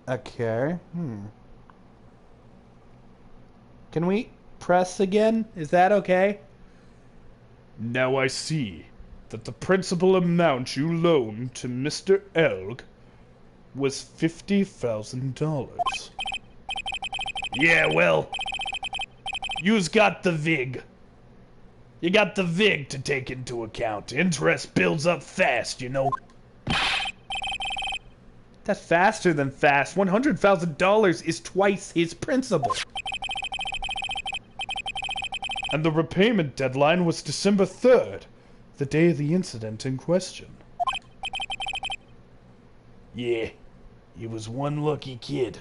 [SPEAKER 3] Okay. Can we press again? Is that okay?
[SPEAKER 1] Now I see that the principal amount you loaned to Mr. Elg was $50,000. Yeah, well, you's got the VIG. You got the VIG to take into account. Interest builds up fast, you know.
[SPEAKER 3] That's faster than fast. $100,000 is twice his principal.
[SPEAKER 1] And the repayment deadline was December 3rd, the day of the incident in question. Yeah, he was one lucky kid.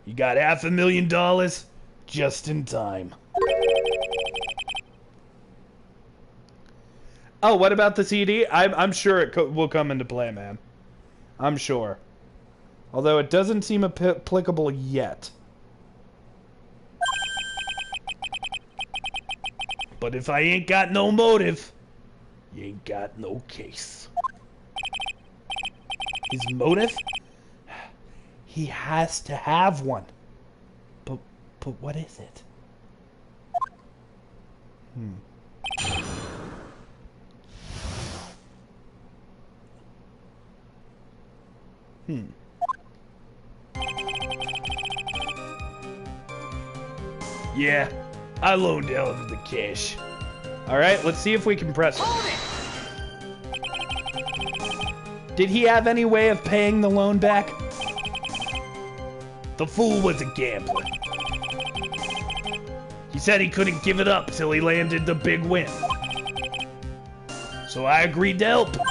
[SPEAKER 1] He got $500,000 just in time.
[SPEAKER 3] Oh, what about the CD? I'm sure it will come into play, man. I'm sure. Although it doesn't seem applicable yet.
[SPEAKER 1] But if I ain't got no motive, you ain't got no case.
[SPEAKER 3] His motive? He has to have one. But what is it?
[SPEAKER 1] Yeah, I loaned Elg the cash.
[SPEAKER 3] Alright, let's see if we can press
[SPEAKER 2] Hold
[SPEAKER 3] it.
[SPEAKER 2] it!
[SPEAKER 3] Did he have any way of paying the loan back?
[SPEAKER 1] The fool was a gambler. He said he couldn't give it up till he landed the big win. So I agreed to help him.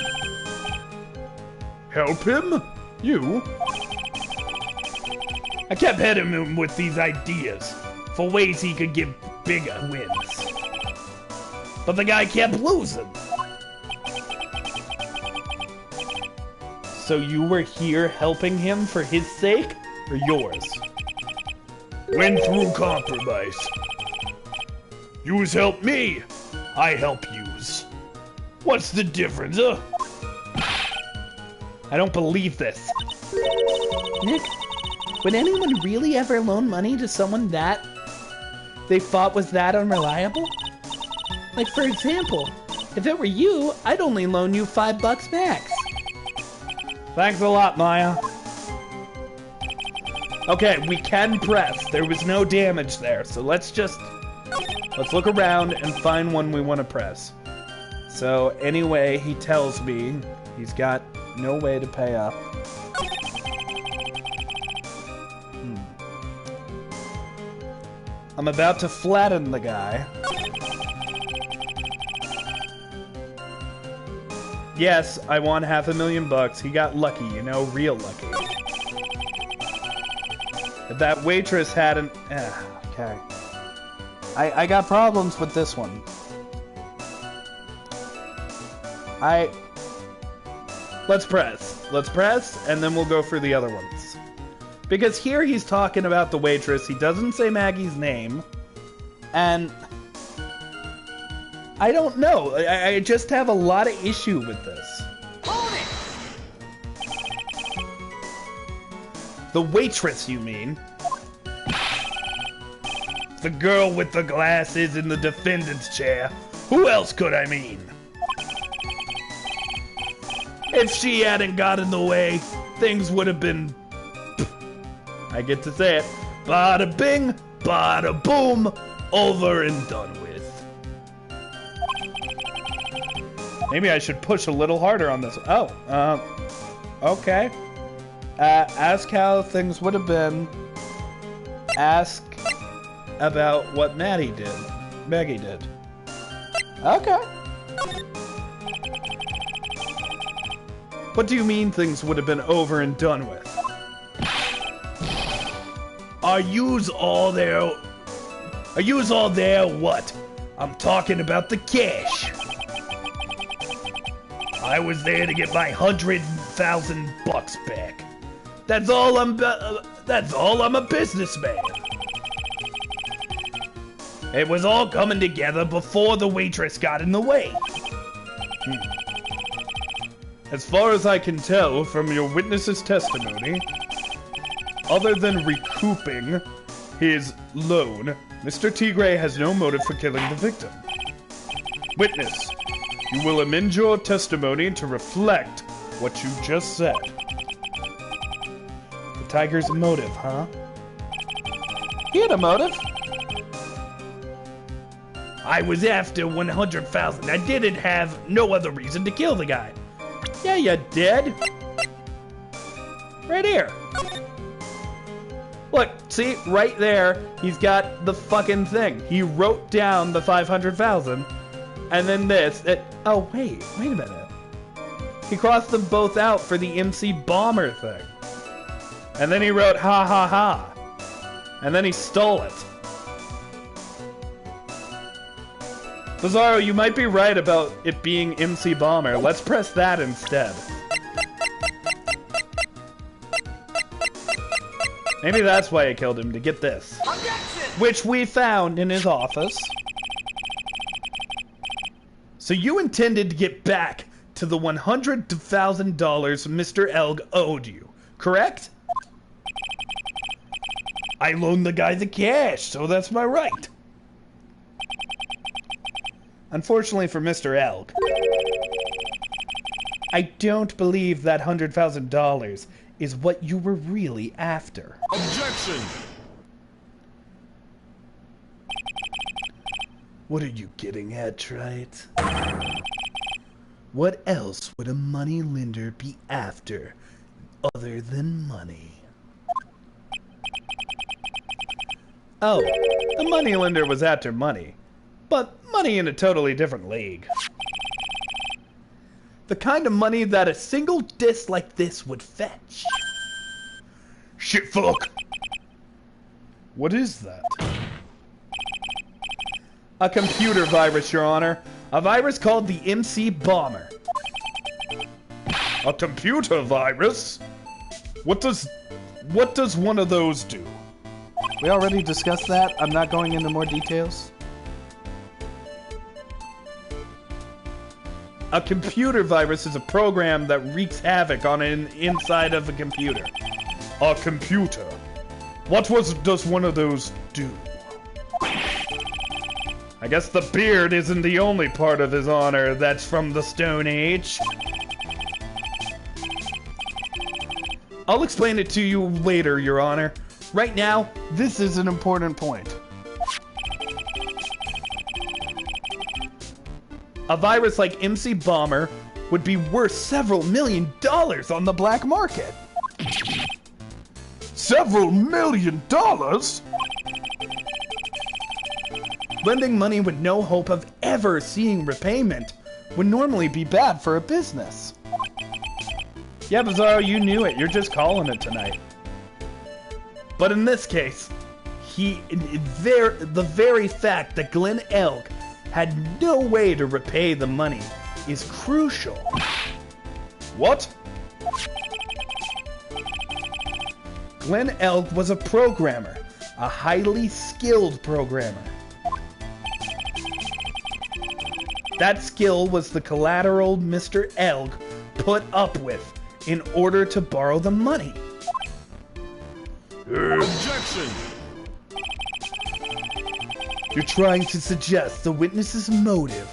[SPEAKER 1] Help him? You? I kept hitting him with these ideas for ways he could get bigger wins. But the guy kept losing.
[SPEAKER 3] So you were here helping him for his sake? Or yours?
[SPEAKER 1] Went through compromise. Yous help me, I help yous. What's the difference, huh?
[SPEAKER 3] I don't believe this.
[SPEAKER 5] Nick, would anyone really ever loan money to someone that they thought was that unreliable? Like, for example, if it were you, I'd only loan you $5 max.
[SPEAKER 3] Thanks a lot, Maya. Okay, we can press. There was no damage there, so let's look around and find one we want to press. So anyway, he tells me he's got no way to pay up. I'm about to flatten the guy. Yes, I won $500,000. He got lucky, you know, real lucky. If that waitress hadn't... okay. I got problems with this one. Let's press. Let's press, and then we'll go for the other ones. Because here he's talking about the waitress. He doesn't say Maggie's name. And... I don't know. I just have a lot of issue with this.
[SPEAKER 2] Hold it!
[SPEAKER 3] The waitress, you mean?
[SPEAKER 1] The girl with the glasses in the defendant's chair. Who else could I mean? If she hadn't got in the way, things would have been...
[SPEAKER 3] I get to say it.
[SPEAKER 1] Bada bing, bada boom, over and done with.
[SPEAKER 3] Maybe I should push a little harder on this. Oh, okay. Ask how things would have been. Ask about what Maggie did. Okay. What do you mean things would have been over and done with?
[SPEAKER 1] Are yous all there? Are yous all there? What? I'm talking about the cash. I was there to get my $100,000 back. That's all I'm. That's all, I'm a businessman. It was all coming together before the waitress got in the way.
[SPEAKER 3] As far as I can tell from your witness's testimony, other than recouping his loan, Mr. Tigray has no motive for killing the victim. Witness, you will amend your testimony to reflect what you just said.
[SPEAKER 1] The tiger's motive, huh?
[SPEAKER 4] He had a motive.
[SPEAKER 1] I was after 100,000. I didn't have no other reason to kill the guy.
[SPEAKER 4] Yeah, you did. Right here. Look, see, right there, he's got the fucking thing. He wrote down the 500,000, and then this. Oh, wait a minute. He crossed them both out for the MC Bomber thing. And then he wrote ha ha ha. And then he stole it. Bizarro, you might be right about it being MC Bomber. Let's press that instead. Maybe that's why I killed him, to get this. Which we found in his office.
[SPEAKER 1] So you intended to get back to the $100,000 Mr. Elg owed you, correct? I loaned the guy the cash, so that's my right.
[SPEAKER 4] Unfortunately for Mr. Elg, I don't believe that $100,000 is what you were really after.
[SPEAKER 2] Objection!
[SPEAKER 1] What are you getting at, Wright? What else would a moneylender be after other than money?
[SPEAKER 4] Oh, the moneylender was after money, but money in a totally different league.
[SPEAKER 1] The kind of money that a single disc like this would fetch. Shit fuck!
[SPEAKER 3] What is that?
[SPEAKER 4] A computer virus, Your Honor. A virus called the MC Bomber.
[SPEAKER 3] A computer virus? What does one of those do?
[SPEAKER 4] We already discussed that. I'm not going into more details. A computer virus is a program that wreaks havoc on an inside of a computer.
[SPEAKER 3] A computer? Does one of those do?
[SPEAKER 4] I guess the beard isn't the only part of his honor that's from the Stone Age.
[SPEAKER 1] I'll explain it to you later, Your Honor. Right now, this is an important point. A virus like MC Bomber would be worth several $1 million on the black market.
[SPEAKER 3] Several $1 million?
[SPEAKER 1] Lending money with no hope of ever seeing repayment would normally be bad for a business.
[SPEAKER 4] Yeah, Bizarro, you knew it. You're just calling it tonight.
[SPEAKER 1] But in this case, the very fact that Glenn Elg had no way to repay the money is crucial.
[SPEAKER 3] What?
[SPEAKER 1] Glenn Elg was a programmer, a highly skilled programmer. That skill was the collateral Mr. Elg put up with in order to borrow the money.
[SPEAKER 2] Objection!
[SPEAKER 1] You're trying to suggest the witness's motive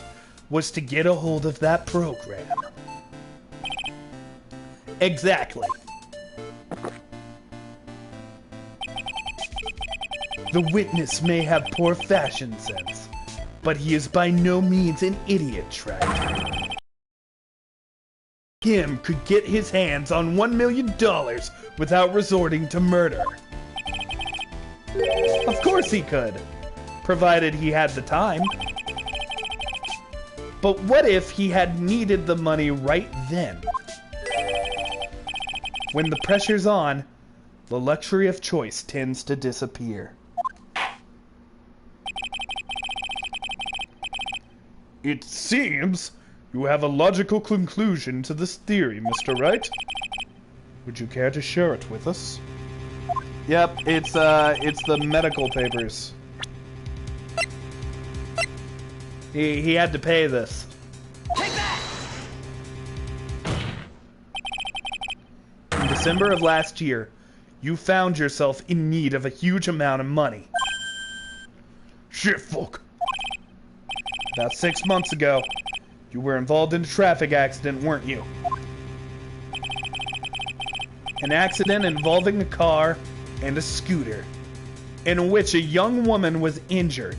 [SPEAKER 1] was to get a hold of that program. Exactly. The witness may have poor fashion sense, but he is by no means an idiot, right? Him could get his hands on $1 million without resorting to murder.
[SPEAKER 4] Of course he could, provided he had the time.
[SPEAKER 1] But what if he had needed the money right then? When the pressure's on, the luxury of choice tends to disappear.
[SPEAKER 3] It seems you have a logical conclusion to this theory, Mr. Wright. Would you care to share it with us? Yep, it's the medical papers. He had to pay this.
[SPEAKER 2] Take that!
[SPEAKER 3] In December of last year, you found yourself in need of a huge amount of money. Shit, fuck. About 6 months ago, you were involved in a traffic accident, weren't you? An accident involving a car and a scooter, in which a young woman was injured.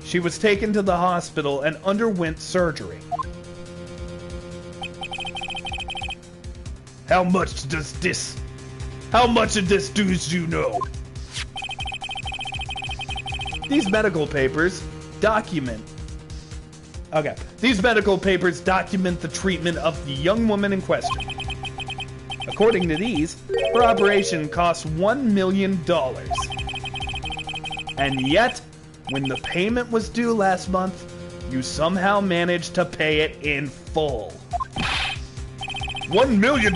[SPEAKER 3] She was taken to the hospital and underwent surgery. How much of this do you know? These medical papers document the treatment of the young woman in question. According to these, her operation cost $1 million. And yet, when the payment was due last month, you somehow managed to pay it in full. $1 million?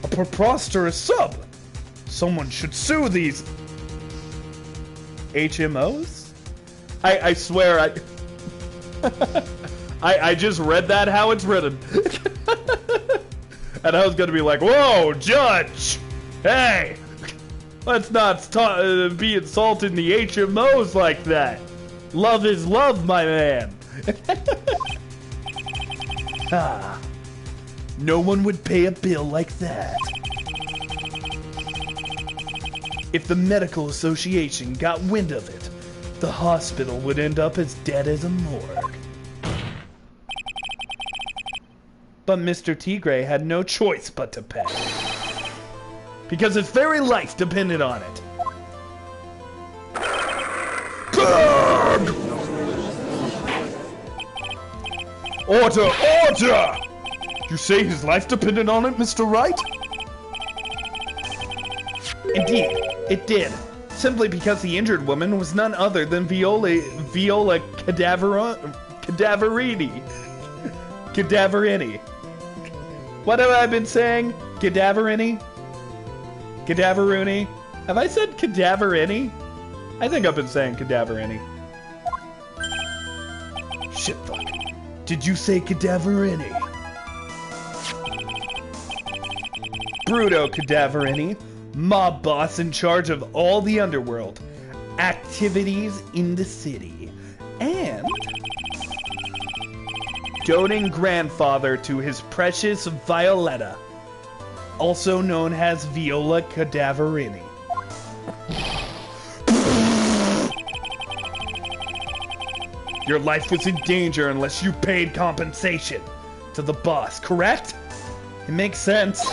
[SPEAKER 3] A preposterous sum. Someone should sue these HMOs? I swear I just read that how it's written. And I was gonna be like, whoa, Judge! Hey! Let's not be insulting the HMOs like that. Love is love, my man. No one would pay a bill like that. If the medical association got wind of it, the hospital would end up as dead as a morgue. But Mr. Tigray had no choice but to pay. Because his very life depended on it. Order! Order! You say his life depended on it, Mr. Wright? Indeed, it did. Simply because the injured woman was none other than Viola Cadaverini. What have I been saying? Cadaverini? Cadaveruni? Have I said Cadaverini? I think I've been saying Cadaverini. Shit, fuck. Did you say Cadaverini? Bruto Cadaverini, mob boss in charge of all the underworld, activities in the city, and doting grandfather to his precious Violetta, also known as Viola Cadaverini. Your life was in danger unless you paid compensation to the boss, correct? It makes sense.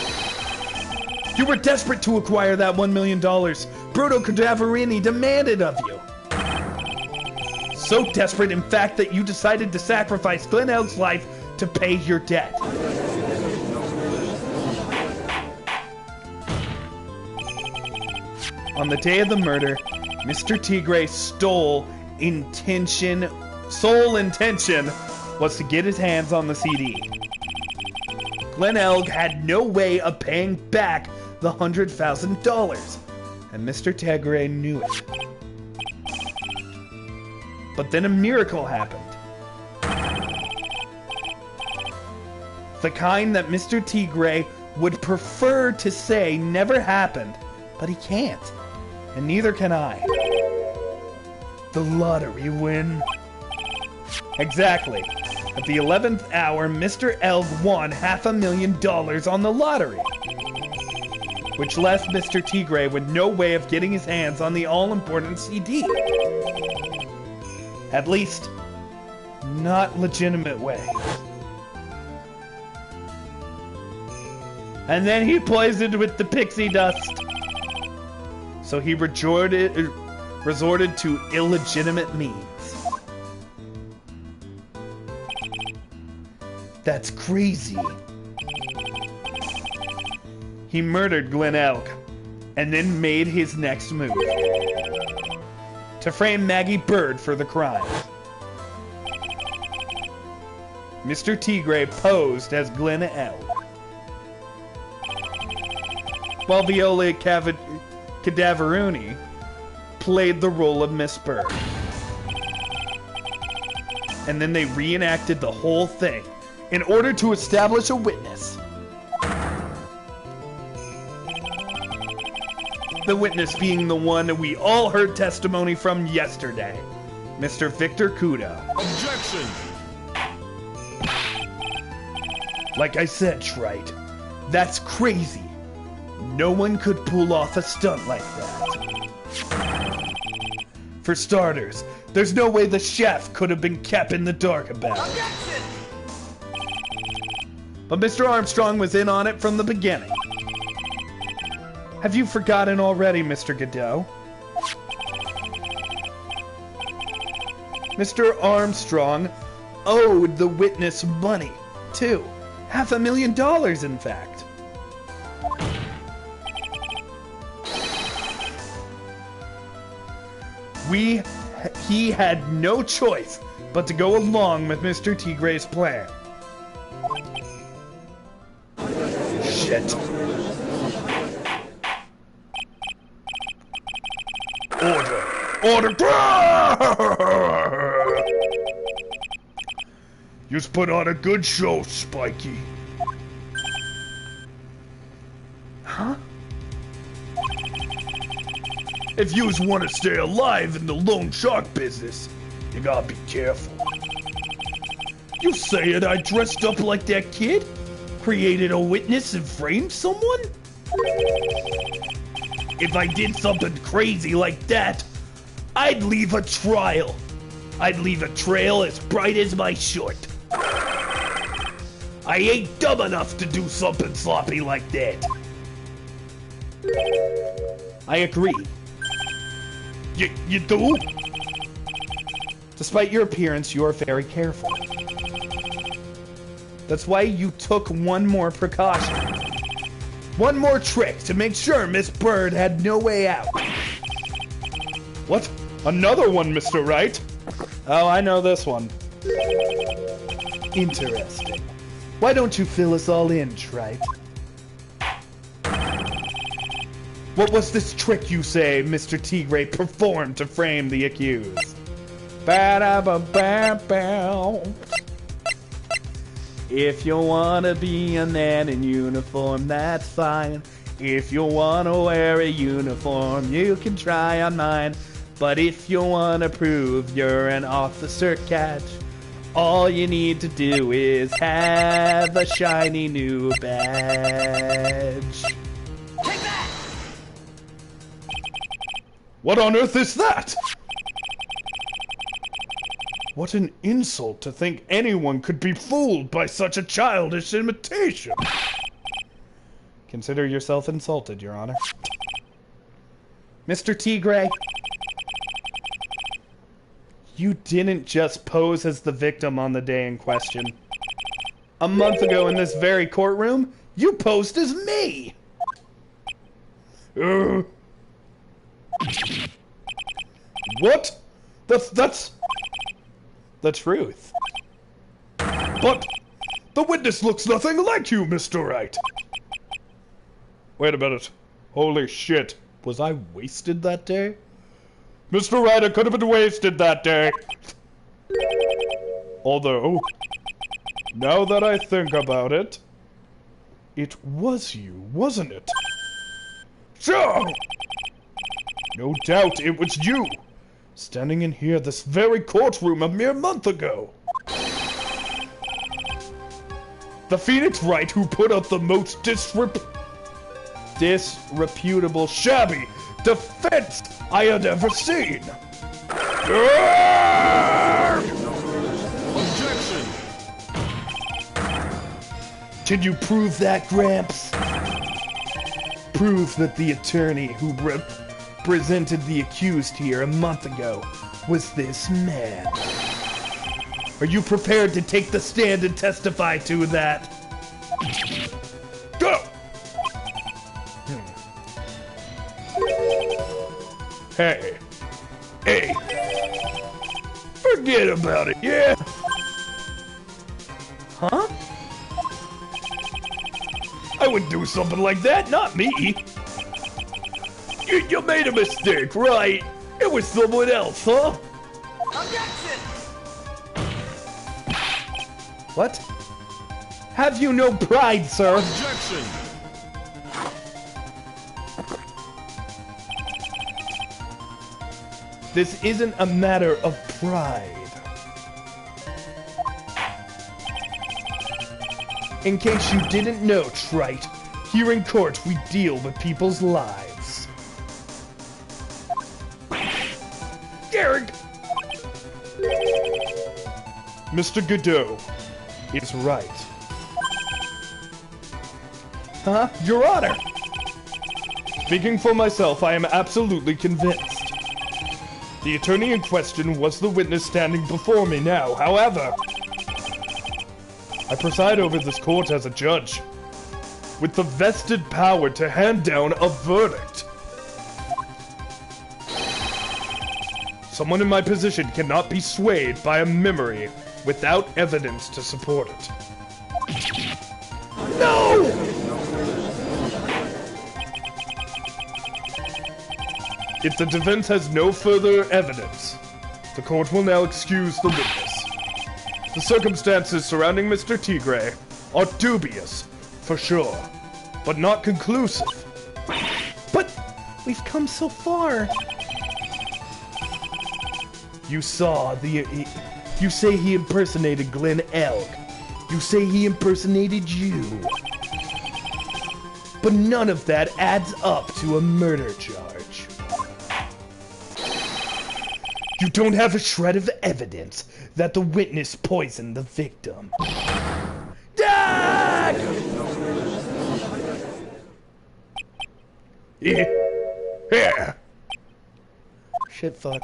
[SPEAKER 3] You were desperate to acquire that $1 million Bruto Cadaverini demanded of you. So desperate, in fact, that you decided to sacrifice Glen Elg's life to pay your debt. On the day of the murder, Mr. Tigray sole intention was to get his hands on the CD. Glen Elg had no way of paying back the $100,000, and Mr. Tigray knew it. But then a miracle happened. The kind that Mr. Tigray would prefer to say never happened, but he can't, and neither can I. The lottery win. Exactly. At the 11th hour, Mr. Elg won $500,000 on the lottery, which left Mr. Tigray with no way of getting his hands on the all-important CD. At least, not legitimate way. And then he poisoned with the pixie dust. So he resorted to illegitimate means. That's crazy. He murdered Glen Elg, and then made his next move. To frame Maggie Bird for the crime. Mr. Tigray posed as Glen Elg. while Viola Cadaveruni played the role of Miss Bird. And then they reenacted the whole thing in order to establish a witness. The witness being the one we all heard testimony from yesterday, Mr. Victor Kudo.
[SPEAKER 2] Objection!
[SPEAKER 3] Like I said, Wright, that's crazy. No one could pull off a stunt like that. For starters, there's no way the chef could have been kept in the dark about it.
[SPEAKER 2] Objection!
[SPEAKER 3] But Mr. Armstrong was in on it from the beginning. Have you forgotten already, Mr. Godot? Mr. Armstrong owed the witness money, too. $500,000, in fact. He had no choice but to go along with Mr. Tigre's plan. Shit. Order! You've put on a good show, Spiky. Huh? If yous want to stay alive in the loan shark business, you gotta be careful. You saying I dressed up like that kid? Created a witness and framed someone? If I did something crazy like that, I'd leave a trail. I'd leave a trail as bright as my shirt. I ain't dumb enough to do something sloppy like that. I agree. You do? Despite your appearance, you're very careful. That's why you took one more precaution. One more trick to make sure Miss Bird had no way out. What? Another one, Mr. Wright? Oh, I know this one. Interesting. Why don't you fill us all in, Wright? What was this trick you say Mr. Tigre performed to frame the accused? Ba-da-ba-ba-bow. If you wanna be a man in uniform, that's fine. If you wanna wear a uniform, you can try on mine. But if you wanna prove you're an officer catch, all you need to do is have a shiny new badge.
[SPEAKER 2] Take that!
[SPEAKER 3] What on earth is that? What an insult to think anyone could be fooled by such a childish imitation. Consider yourself insulted, Your Honor. Mr. Tigre, you didn't just pose as the victim on the day in question. A month ago in this very courtroom, you posed as me! What? That's the truth. But the witness looks nothing like you, Mr. Wright. Wait a minute. Holy shit. Was I wasted that day? Mr. Wright, I could have been wasted that day. Although, now that I think about it, it was you, wasn't it? Sure! No doubt it was you, standing in here this very courtroom a mere month ago. The Phoenix Wright who put up the most disreputable, shabby defense I had ever seen.
[SPEAKER 2] Objection!
[SPEAKER 3] Can you prove that, Gramps? Prove that the attorney who presented the accused here a month ago was this man. Are you prepared to take the stand and testify to that? Go! Hey. Forget about it, yeah? Huh? I would do something like that, not me. You made a mistake, right? It was someone else, huh?
[SPEAKER 2] Objection!
[SPEAKER 3] What? Have you no pride, sir?
[SPEAKER 2] Objection!
[SPEAKER 3] This isn't a matter of pride. In case you didn't know, Wright, here in court we deal with people's lives. Garrick! Mr. Godot is right. Huh? Your Honor! Speaking for myself, I am absolutely convinced. The attorney in question was the witness standing before me now. However, I preside over this court as a judge, with the vested power to hand down a verdict. Someone in my position cannot be swayed by a memory without evidence to support it. No! If the defense has no further evidence, the court will now excuse the witness. The circumstances surrounding Mr. Tigre are dubious, for sure, but not conclusive.
[SPEAKER 5] But we've come so far.
[SPEAKER 3] You saw the... You say he impersonated Glen Elg. You say he impersonated you. But none of that adds up to a murder charge. You don't have a shred of evidence that the witness poisoned the victim. Dag! Yeah.
[SPEAKER 5] Shit, fuck.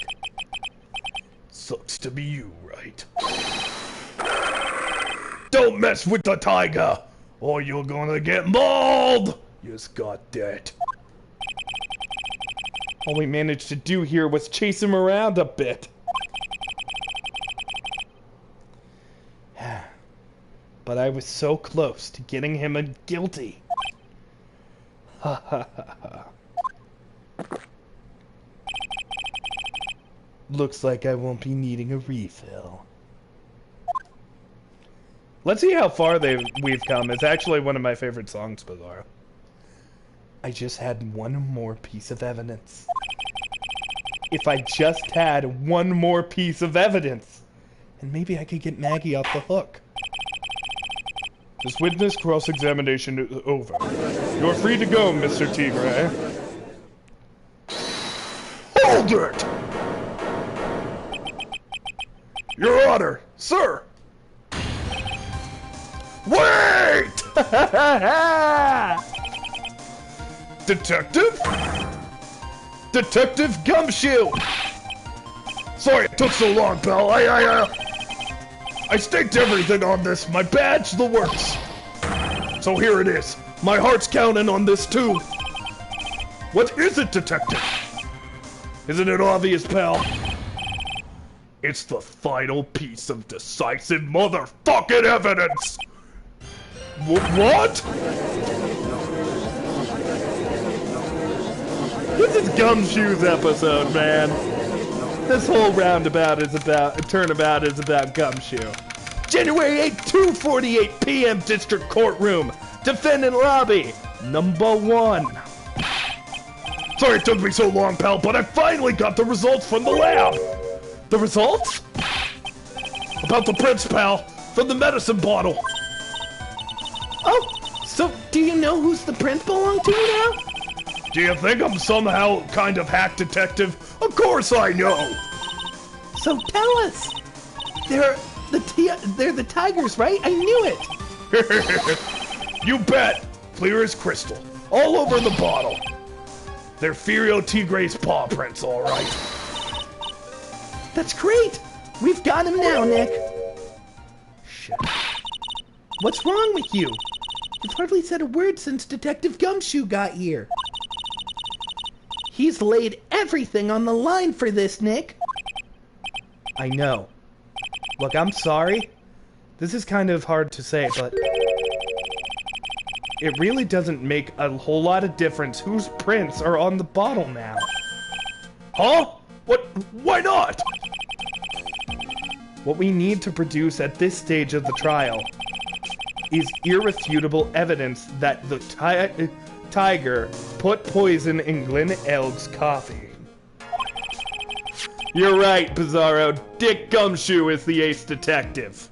[SPEAKER 3] Sucks to be you, right? Don't mess with the tiger, or you're gonna get mauled! You just got that. All we managed to do here was chase him around a bit. But I was so close to getting him guilty. Ha ha ha ha. Looks like I won't be needing a refill. Let's see how far we've come. It's actually one of my favorite songs, Bizarro. I just had one more piece of evidence. If I just had one more piece of evidence, and maybe I could get Maggie off the hook. This witness cross-examination is over. You're free to go, Mr. Tigre. Hold it! Your Honor, sir! Wait! Detective? Detective Gumshoe! Sorry it took so long, pal. I staked everything on this. My badge, the works. So here it is. My heart's counting on this, too. What is it, Detective? Isn't it obvious, pal? It's the final piece of decisive motherfucking evidence! What? This is Gumshoe's episode, man. This whole turnabout is about Gumshoe. January 8, 2:48 p.m. District Courtroom. Defendant lobby, number 1. Sorry it took me so long, pal, but I finally got the results from the lab. The results? About the prints, pal, from the medicine bottle.
[SPEAKER 5] Oh, so do you know whose the print belonged to now?
[SPEAKER 3] Do you think I'm somehow kind of hack detective? Of course I know!
[SPEAKER 5] So tell us. They're the tigers, right? I knew it.
[SPEAKER 3] You bet! Clear as crystal. All over the bottle. They're Furio Tigre's paw prints, alright.
[SPEAKER 5] That's great. We've got him now, Nick. Shit. What's wrong with you? You've hardly said a word since Detective Gumshoe got here. He's laid everything on the line for this, Nick.
[SPEAKER 3] I know. Look, I'm sorry. This is kind of hard to say, but... it really doesn't make a whole lot of difference whose prints are on the bottle now.
[SPEAKER 1] Huh? What? Why not?
[SPEAKER 3] What we need to produce at this stage of the trial is irrefutable evidence that the tiger put poison in Glenelg's coffee. You're right, Bizarro. Dick Gumshoe is the ace detective.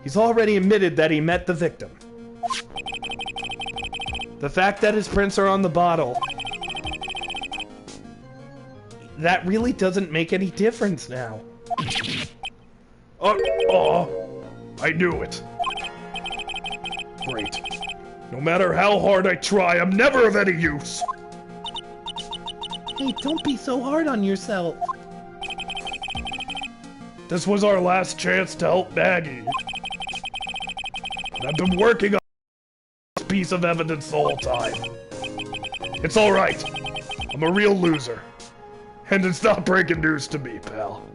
[SPEAKER 3] He's already admitted that he met the victim. The fact that his prints are on the bottle, that really doesn't make any difference now.
[SPEAKER 1] I knew it. Great. No matter how hard I try, I'm never of any use.
[SPEAKER 5] Hey, don't be so hard on yourself.
[SPEAKER 1] This was our last chance to help Maggie. And I've been working on this piece of evidence the whole time. It's alright. I'm a real loser. And it's not breaking news to me, pal.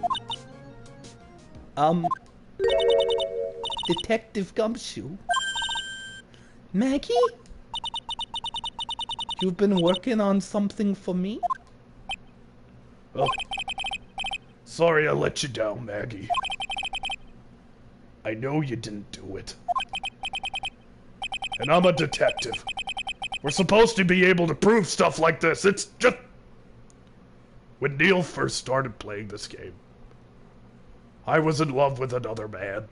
[SPEAKER 5] Detective Gumshoe? Maggie? You've been working on something for me?
[SPEAKER 1] Oh. Sorry I let you down, Maggie. I know you didn't do it. And I'm a detective. We're supposed to be able to prove stuff like this. It's just... When Kneale first started playing this game, I was in love with another man.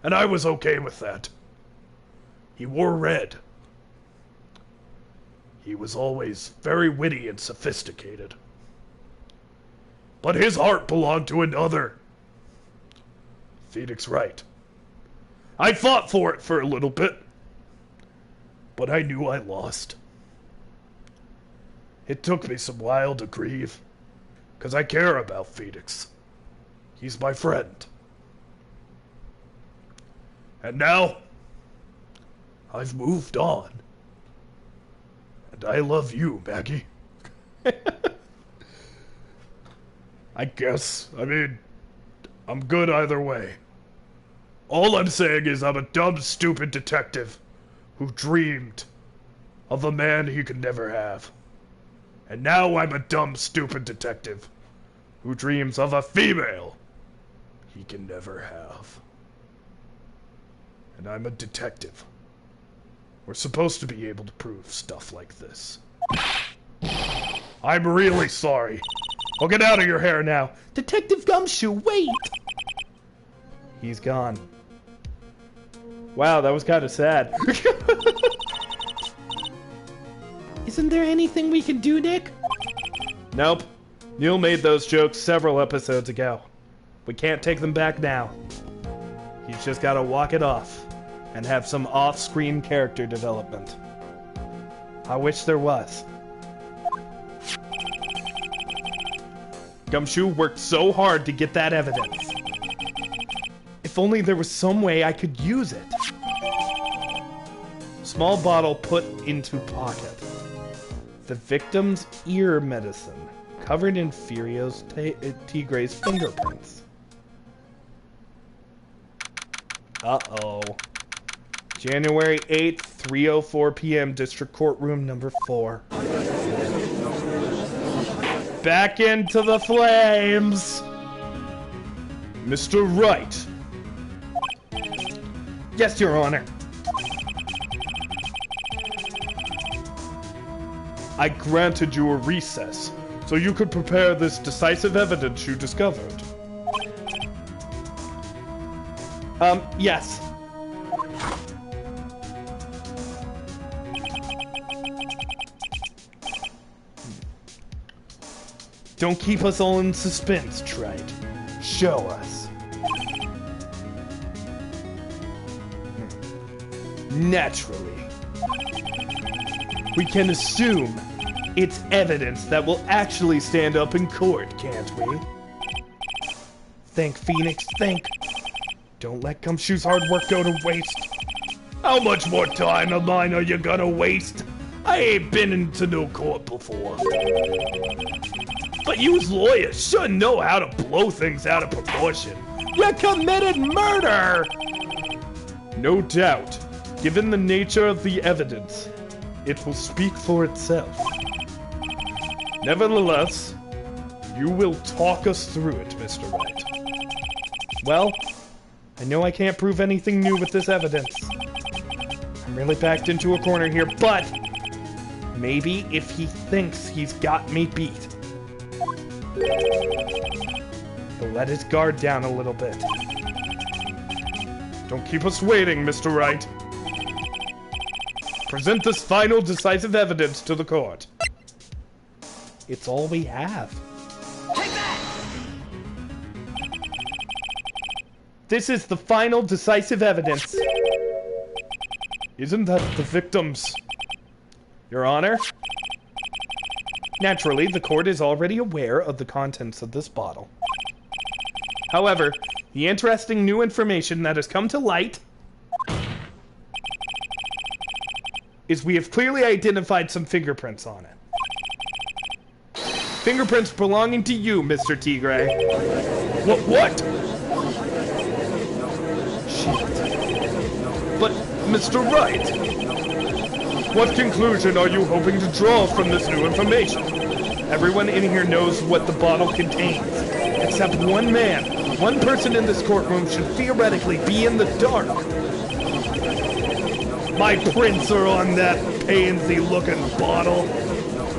[SPEAKER 1] And I was okay with that. He wore red. He was always very witty and sophisticated. But his heart belonged to another. Phoenix Wright. I fought for it for a little bit. But I knew I lost. It took me some while to grieve. Because I care about Phoenix. He's my friend. And now, I've moved on. And I love you, Maggie. I guess. I mean, I'm good either way. All I'm saying is I'm a dumb, stupid detective who dreamed of a man he could never have. And now I'm a dumb, stupid detective who dreams of a female he can never have. And I'm a detective. We're supposed to be able to prove stuff like this. I'm really sorry. I'll get out of your hair now.
[SPEAKER 5] Detective Gumshoe, wait!
[SPEAKER 3] He's gone. Wow, that was kind of sad.
[SPEAKER 5] Isn't there anything we can do, Nick?
[SPEAKER 3] Nope. Kneale made those jokes several episodes ago. We can't take them back now. He's just gotta walk it off and have some off-screen character development. I wish there was. Gumshoe worked so hard to get that evidence. If only there was some way I could use it. Small bottle put into pocket. The victim's ear medicine, covered in Furio's Tigre's fingerprints. Uh-oh. January 8th, 3:04 p.m., District Courtroom number 4. Back into the flames! Mr. Wright. Yes, Your Honor. I granted you a recess, so you could prepare this decisive evidence you discovered. Yes. Don't keep us all in suspense, Wright. Show us. Naturally. We can assume it's evidence that will actually stand up in court, can't we? Think, Phoenix, think. Don't let Gumshoe's hard work go to waste.
[SPEAKER 1] How much more time of mine are you gonna waste? I ain't been into no court before. But yous lawyers should know how to blow things out of proportion. You committed murder!
[SPEAKER 3] No doubt. Given the nature of the evidence, it will speak for itself. Nevertheless, you will talk us through it, Mr. Wright. Well, I know I can't prove anything new with this evidence. I'm really backed into a corner here, but maybe if he thinks he's got me beat, he'll let his guard down a little bit. Don't keep us waiting, Mr. Wright. Present this final decisive evidence to the court. It's all we have.
[SPEAKER 2] Take that!
[SPEAKER 3] This is the final decisive evidence. Isn't that the victims? Your Honor? Naturally, the court is already aware of the contents of this bottle. However, the interesting new information that has come to light is we have clearly identified some fingerprints on it. Fingerprints belonging to you, Mr. Tigray. What? Shit. But, Mr. Wright, what conclusion are you hoping to draw from this new information? Everyone in here knows what the bottle contains, except one man. One person in this courtroom should theoretically be in the dark. My prints are on that pansy-looking bottle.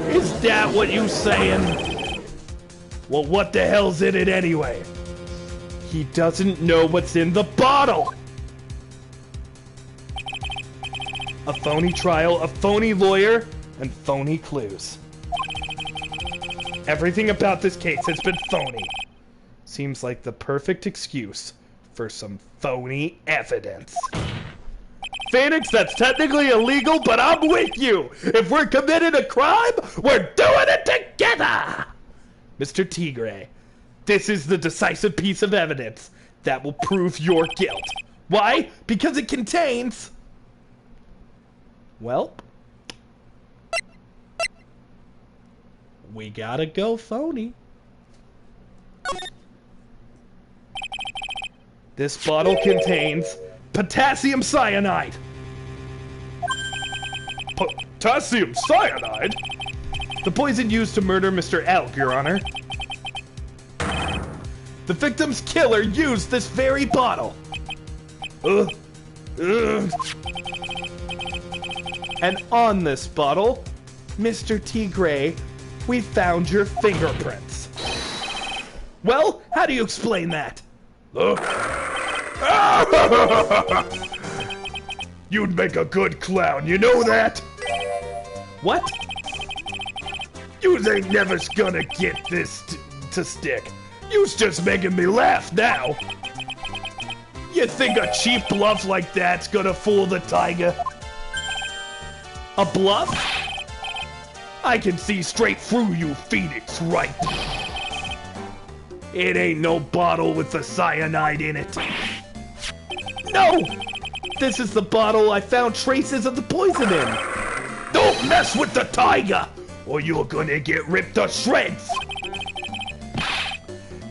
[SPEAKER 3] Is that what you saying? Well, what the hell's in it anyway? He doesn't know what's in the bottle! A phony trial, a phony lawyer, and phony clues. Everything about this case has been phony. Seems like the perfect excuse for some phony evidence. Phoenix, that's technically illegal, but I'm with you! If we're committing a crime, we're doing it together! Mr. Tigray, this is the decisive piece of evidence that will prove your guilt. Why? Because it contains... Well... we gotta go phony. This bottle contains potassium cyanide. Potassium cyanide? The poison used to murder Mr. Elk, Your Honor. The victim's killer used this very bottle. And on this bottle, Mr. Tigray, we found your fingerprints. Well, how do you explain that? You'd make a good clown, you know that? What? You ain't never gonna get this to stick. You's just making me laugh now. You think a cheap bluff like that's gonna fool the tiger? A bluff? I can see straight through you, Phoenix Wright. It ain't no bottle with the cyanide in it. No! This is the bottle I found traces of the poison in. Don't mess with the tiger, or you're gonna get ripped to shreds.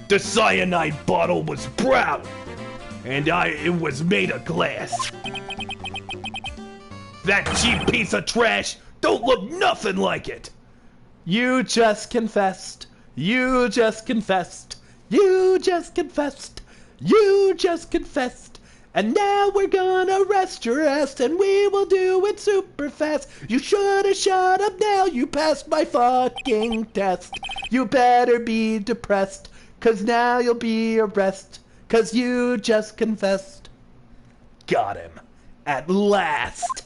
[SPEAKER 3] The cyanide bottle was brown, and it was made of glass. That cheap piece of trash don't look nothing like it. You just confessed. You just confessed. You just confessed. You just confessed. And now we're gonna arrest your ass, and we will do it super fast. You shoulda shut up now, you passed my fucking test. You better be depressed, 'cause now you'll be arrested, 'cause you just confessed. Got him. At last.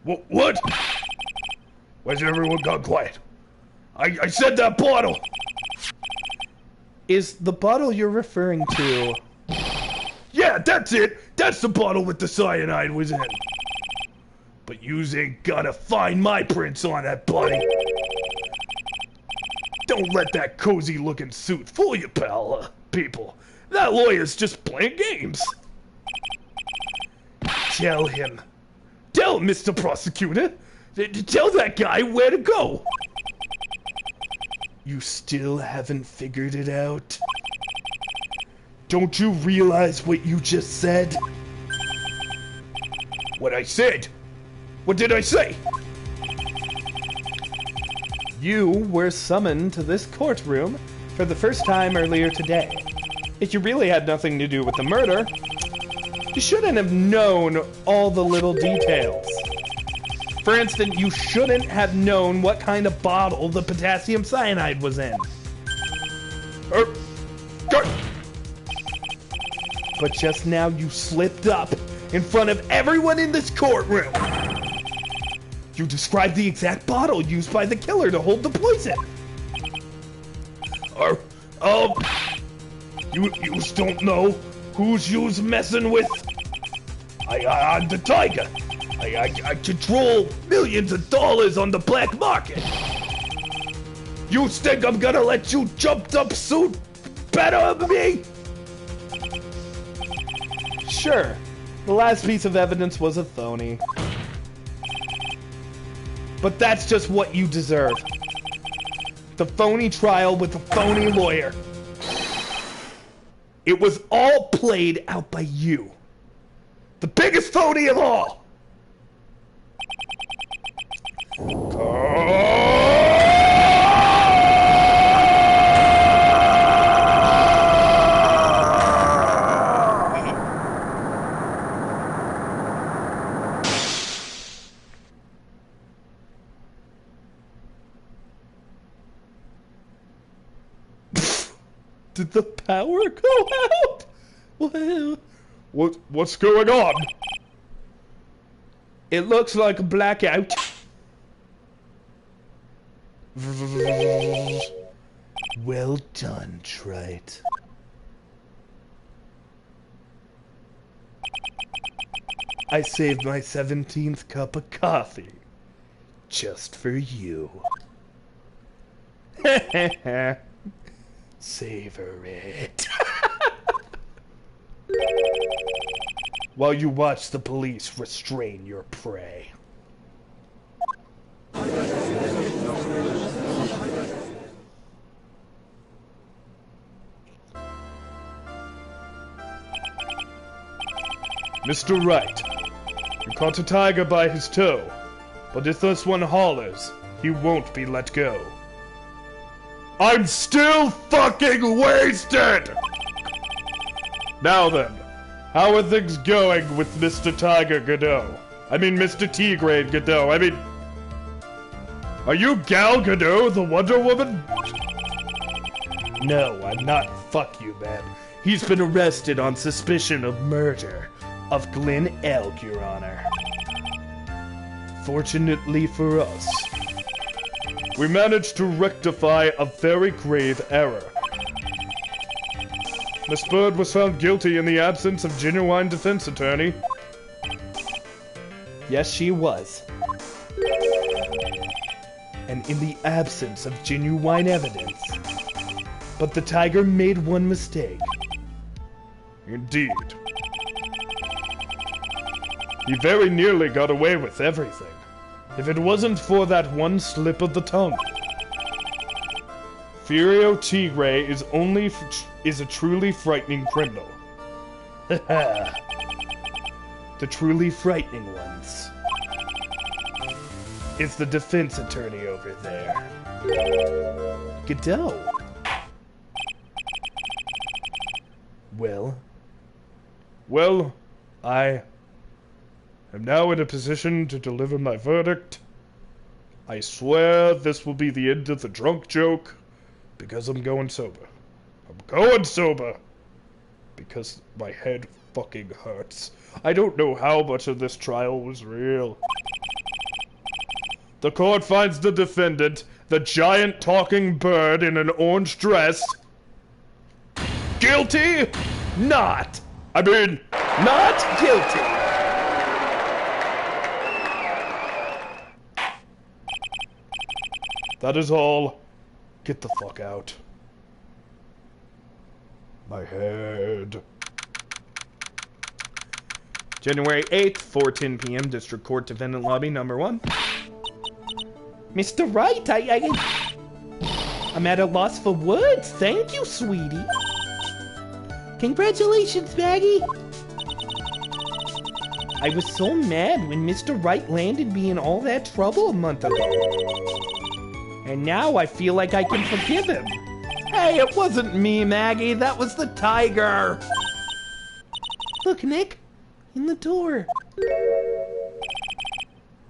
[SPEAKER 3] What? Why's everyone gone quiet? I said that bottle! Is the bottle you're referring to... Yeah, that's it! That's the bottle with the cyanide was in. But yous ain't gonna find my prints on that, buddy. Don't let that cozy-looking suit fool you, pal, people. That lawyer's just playing games. Tell him, Mr. Prosecutor. Tell that guy where to go. You still haven't figured it out? Don't you realize what you just said?
[SPEAKER 1] what I said. What did I say?
[SPEAKER 3] You were summoned to this courtroom for the first time earlier today. If you really had nothing to do with the murder, you shouldn't have known all the little details. For instance, you shouldn't have known what kind of bottle the potassium cyanide was in. But just now you slipped up in front of everyone in this courtroom. You described the exact bottle used by the killer to hold the poison.
[SPEAKER 1] You don't know who's you's messing with? I'm the tiger. I control millions of dollars on the black market. You think I'm gonna let you jumped up suit better than me?
[SPEAKER 3] Sure, the last piece of evidence was a phony. But that's just what you deserve. The phony trial with a phony lawyer. It was all played out by you. The biggest phony of all! Did the power go out?
[SPEAKER 1] What's going on?
[SPEAKER 3] It looks like a blackout. Well done, Wright. I saved my 17th cup of coffee. Just for you. Savor it. While you watch the police restrain your prey. Mr. Wright, you caught a tiger by his toe, but if this one hollers, he won't be let go.
[SPEAKER 1] I'm still fucking wasted!
[SPEAKER 3] Now then, how are things going with Mr. Tiger Godot? I mean, Mr. T-Grade Godot. I mean, are you Gal Gadot, the Wonder Woman? No, I'm not. Fuck you, man. He's been arrested on suspicion of murder of Glenn Elk, Your Honor. Fortunately for us, we managed to rectify a very grave error. Miss Bird was found guilty in the absence of genuine defense attorney. Yes, she was. And in the absence of genuine evidence. But the tiger made one mistake. Indeed. He very nearly got away with everything, if it wasn't for that one slip of the tongue. Furio Tigre is a truly frightening criminal. The truly frightening ones is the defense attorney over there. Godot. Well, I am now in a position to deliver my verdict. I swear this will be the end of the drunk joke, because I'm going sober. I'm going sober! Because my head fucking hurts. I don't know how much of this trial was real. The court finds the defendant, the giant talking bird in an orange dress, guilty? Not guilty. That is all. Get the fuck out. My head. January 8th, 4:10 p.m. District Court Defendant Lobby Number 1. Mr. Wright, I'm at a loss for words. Thank you, sweetie.
[SPEAKER 5] Congratulations, Maggie. I was so mad when Mr. Wright landed me in all that trouble a month ago. And now I feel like I can forgive him.
[SPEAKER 3] Hey, it wasn't me, Maggie. That was the tiger.
[SPEAKER 5] Look, Nick. In the door.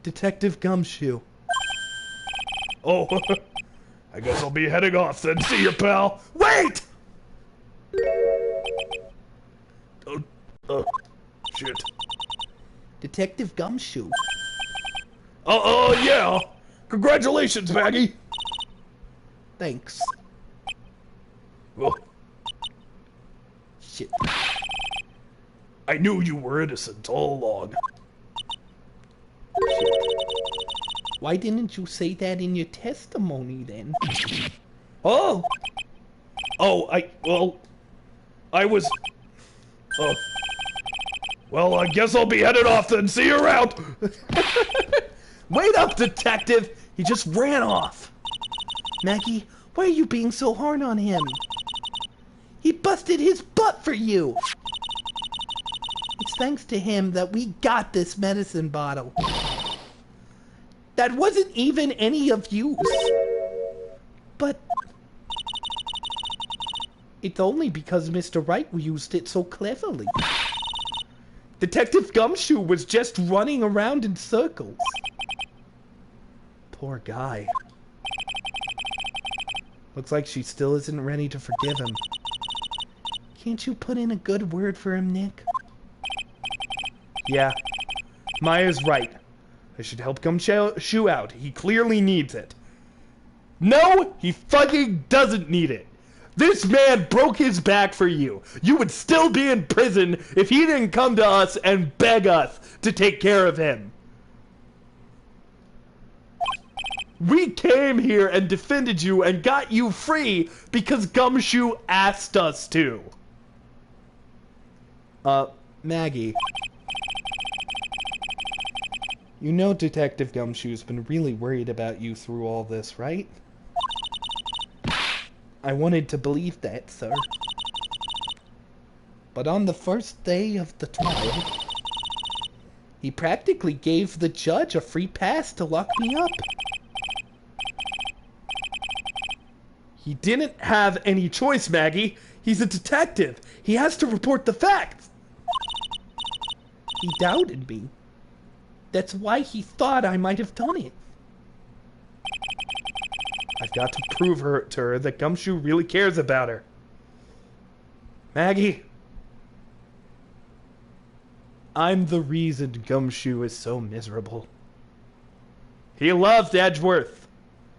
[SPEAKER 1] Detective Gumshoe. Oh, I guess I'll be heading off then. See you, pal. Wait! Shit.
[SPEAKER 5] Detective Gumshoe.
[SPEAKER 1] Yeah. Congratulations, Maggie.
[SPEAKER 5] Thanks.
[SPEAKER 1] Well,
[SPEAKER 5] Shit.
[SPEAKER 1] I knew you were innocent all along.
[SPEAKER 5] Why didn't you say that in your testimony then?
[SPEAKER 1] Oh! I was... Well, I guess I'll be headed off then. See you around!
[SPEAKER 3] Wait up, detective. He just ran off.
[SPEAKER 5] Maggie, why are you being so hard on him? He busted his butt for you! It's thanks to him that we got this medicine bottle. That wasn't even any of use. But it's only because Mr. Wright used it so cleverly.
[SPEAKER 3] Detective Gumshoe was just running around in circles.
[SPEAKER 1] Poor guy. Looks like she still isn't ready to forgive him.
[SPEAKER 5] Can't you put in a good word for him, Nick?
[SPEAKER 3] Yeah, Maya's right. I should help Gumshoe out. He clearly needs it. No, he fucking doesn't need it. This man broke his back for you. You would still be in prison if he didn't come to us and beg us to take care of him. We came here and defended you and got you free because Gumshoe asked us to.
[SPEAKER 1] Maggie. You know Detective Gumshoe's been really worried about you through all this, right?
[SPEAKER 5] I wanted to believe that, sir. But on the first day of the trial, he practically gave the judge a free pass to lock me up.
[SPEAKER 3] He didn't have any choice, Maggie. He's a detective. He has to report the facts.
[SPEAKER 5] He doubted me. That's why he thought I might have done it.
[SPEAKER 3] I've got to prove to her that Gumshoe really cares about her. Maggie, I'm the reason Gumshoe is so miserable. He loved Edgeworth,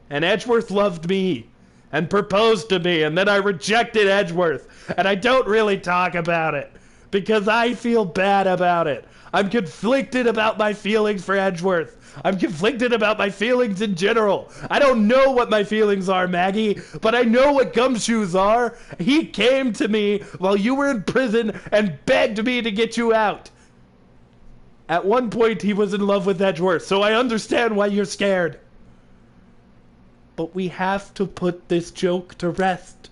[SPEAKER 3] and Edgeworth loved me, and proposed to me, and then I rejected Edgeworth, and I don't really talk about it, because I feel bad about it. I'm conflicted about my feelings for Edgeworth. I'm conflicted about my feelings in general. I don't know what my feelings are, Maggie, but I know what Gumshoe's are. He came to me while you were in prison and begged me to get you out. At one point, he was in love with Edgeworth, so I understand why you're scared.
[SPEAKER 5] But we have to put this joke to rest.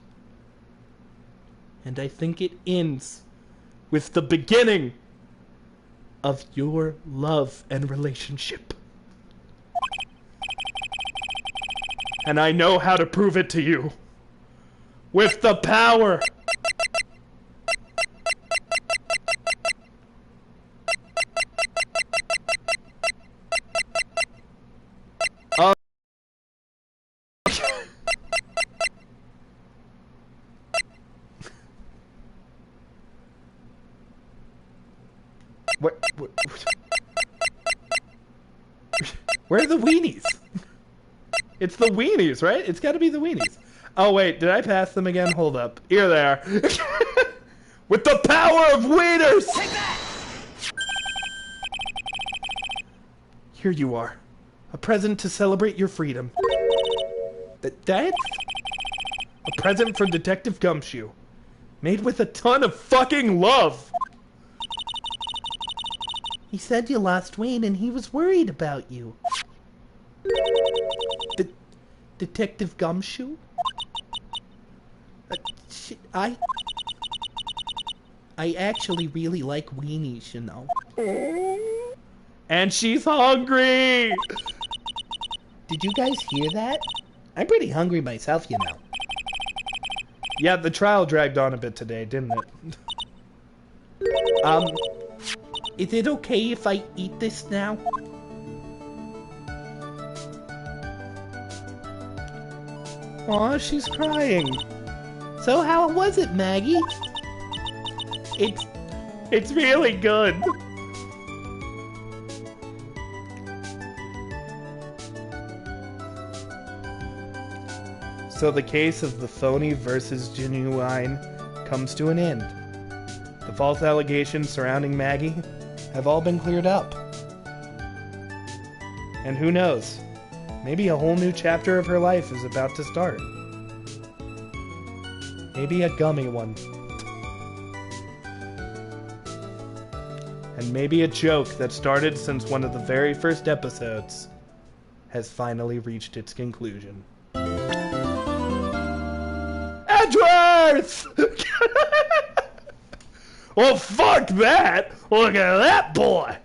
[SPEAKER 5] And I think it ends
[SPEAKER 3] with the beginning
[SPEAKER 5] of your love and relationship.
[SPEAKER 3] And I know how to prove it to you. With the power. Where are the weenies? It's the weenies, right? It's got to be the weenies. Oh, wait. Did I pass them again? Hold up. Here they are. With the power of wieners!
[SPEAKER 2] Take that!
[SPEAKER 3] Here you are. A present to celebrate your freedom.
[SPEAKER 5] That's
[SPEAKER 3] a present from Detective Gumshoe. Made with a ton of fucking love.
[SPEAKER 5] He said you lost weight and he was worried about you. Detective Gumshoe? I actually really like weenies, you know.
[SPEAKER 3] And she's hungry!
[SPEAKER 5] Did you guys hear that? I'm pretty hungry myself, you know.
[SPEAKER 3] Yeah, the trial dragged on a bit today, didn't it?
[SPEAKER 5] Is it okay if I eat this now?
[SPEAKER 3] Aw, she's crying.
[SPEAKER 5] So how was it, Maggie?
[SPEAKER 3] It's really good. So the case of the phony versus genuine comes to an end. The false allegations surrounding Maggie have all been cleared up. And who knows? Maybe a whole new chapter of her life is about to start. Maybe a gummy one. And maybe a joke that started since one of the very first episodes has finally reached its conclusion. Edgeworth! Well, fuck that! Look at that boy!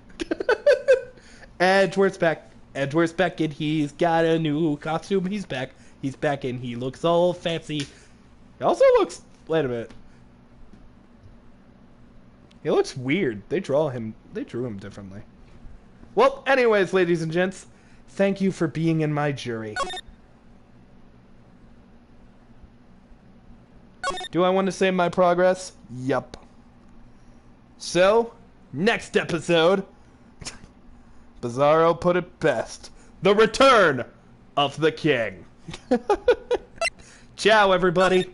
[SPEAKER 3] Edgeworth's back. Edgeworth's back and he's got a new costume. He's back. He's back and he looks all fancy. He also looks... Wait a minute. He looks weird. They drew him differently. Well, anyways, ladies and gents, thank you for being in my jury. Do I want to say my progress? Yup. So, next episode, Bizarro put it best. The return of the king. Ciao, everybody.